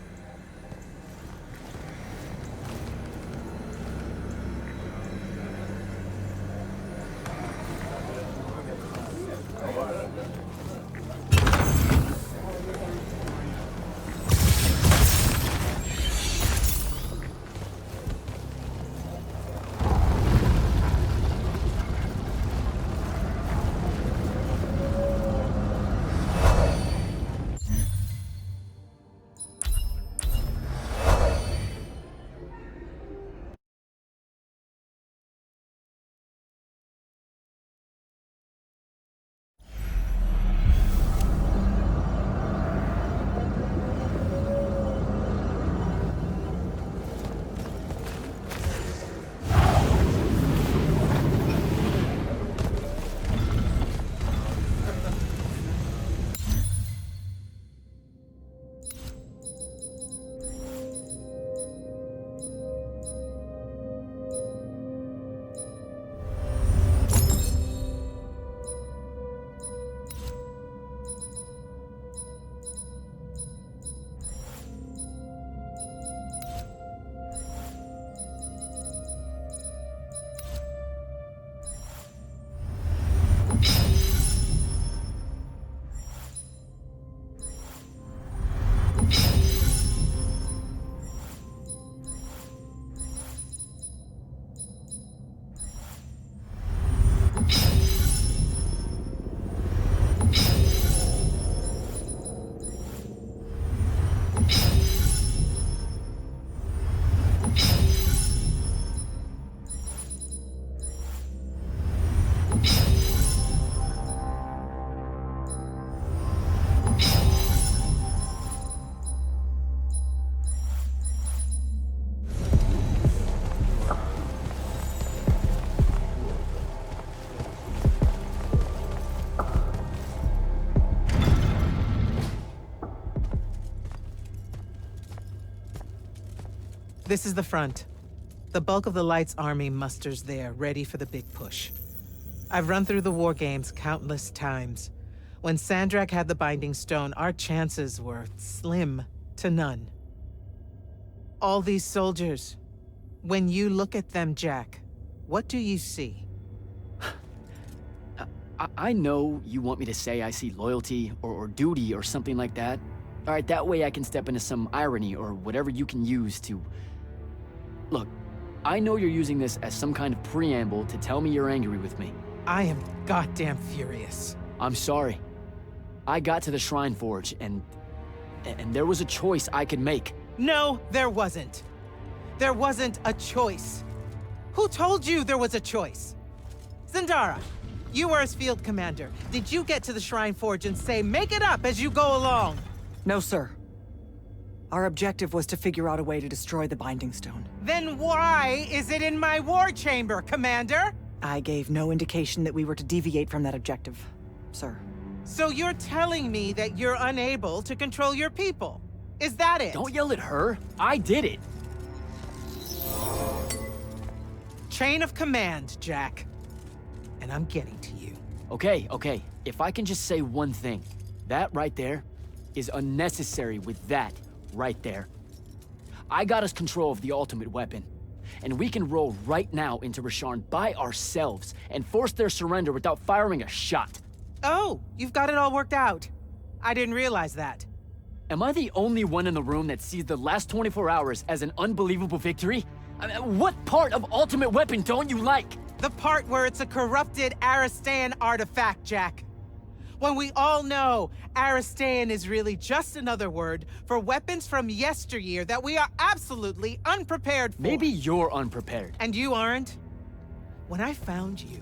This is the front. The bulk of the Light's army musters there, ready for the big push. I've run through the war games countless times. When Sandrak had the Binding Stone, our chances were slim to none. All these soldiers, when you look at them, Jack, what do you see? I know you want me to say I see loyalty or duty or something like that. All right, that way I can step into some irony or whatever you can use to... Look, I know you're using this as some kind of preamble to tell me you're angry with me. I am goddamn furious. I'm sorry. I got to the Shrine Forge and... And there was a choice I could make. No, there wasn't. There wasn't a choice. Who told you there was a choice? Zendara, you were as field commander. Did you get to the Shrine Forge and say, make it up as you go along? No, sir. Our objective was to figure out a way to destroy the Binding Stone. Then why is it in my war chamber, Commander? I gave no indication that we were to deviate from that objective, sir. So you're telling me that you're unable to control your people? Is that it? Don't yell at her. I did it. Chain of command, Jack. And I'm getting to you. Okay. If I can just say one thing. That right there is unnecessary with that right there. I got us control of the ultimate weapon. And we can roll right now into Rasharn by ourselves and force their surrender without firing a shot. Oh, you've got it all worked out. I didn't realize that. Am I the only one in the room that sees the last 24 hours as an unbelievable victory? I mean, what part of Ultimate Weapon don't you like? The part where it's a corrupted Aristean artifact, Jack. When we all know Aristean is really just another word for weapons from yesteryear that we are absolutely unprepared for. Maybe you're unprepared. And you aren't? When I found you,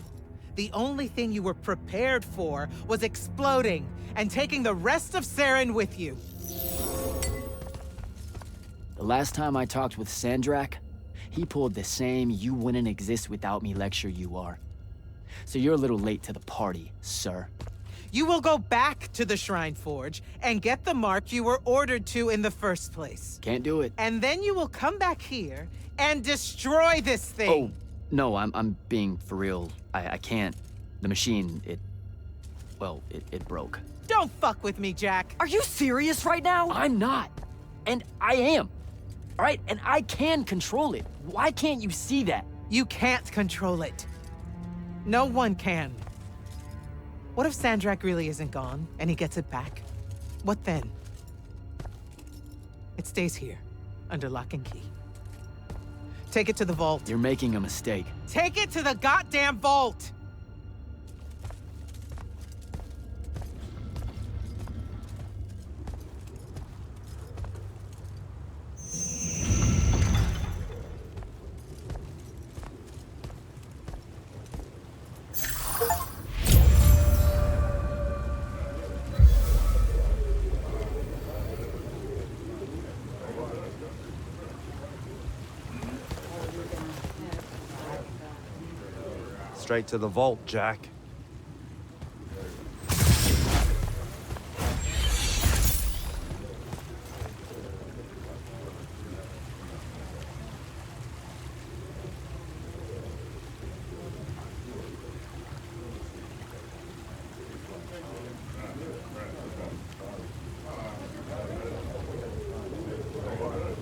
the only thing you were prepared for was exploding and taking the rest of Saren with you. The last time I talked with Sandrak, he pulled the same "you wouldn't exist without me" lecture you are. So you're a little late to the party, sir. You will go back to the Shrine Forge and get the mark you were ordered to in the first place. Can't do it. And then you will come back here and destroy this thing. Oh, no, I'm being for real. I can't. The machine, it broke. Don't fuck with me, Jack. Are you serious right now? I'm not. And I am. All right, and I can control it. Why can't you see that? You can't control it. No one can. What if Sandrak really isn't gone, and he gets it back? What then? It stays here, under lock and key. Take it to the vault. You're making a mistake. Take it to the goddamn vault! Straight to the vault, Jack.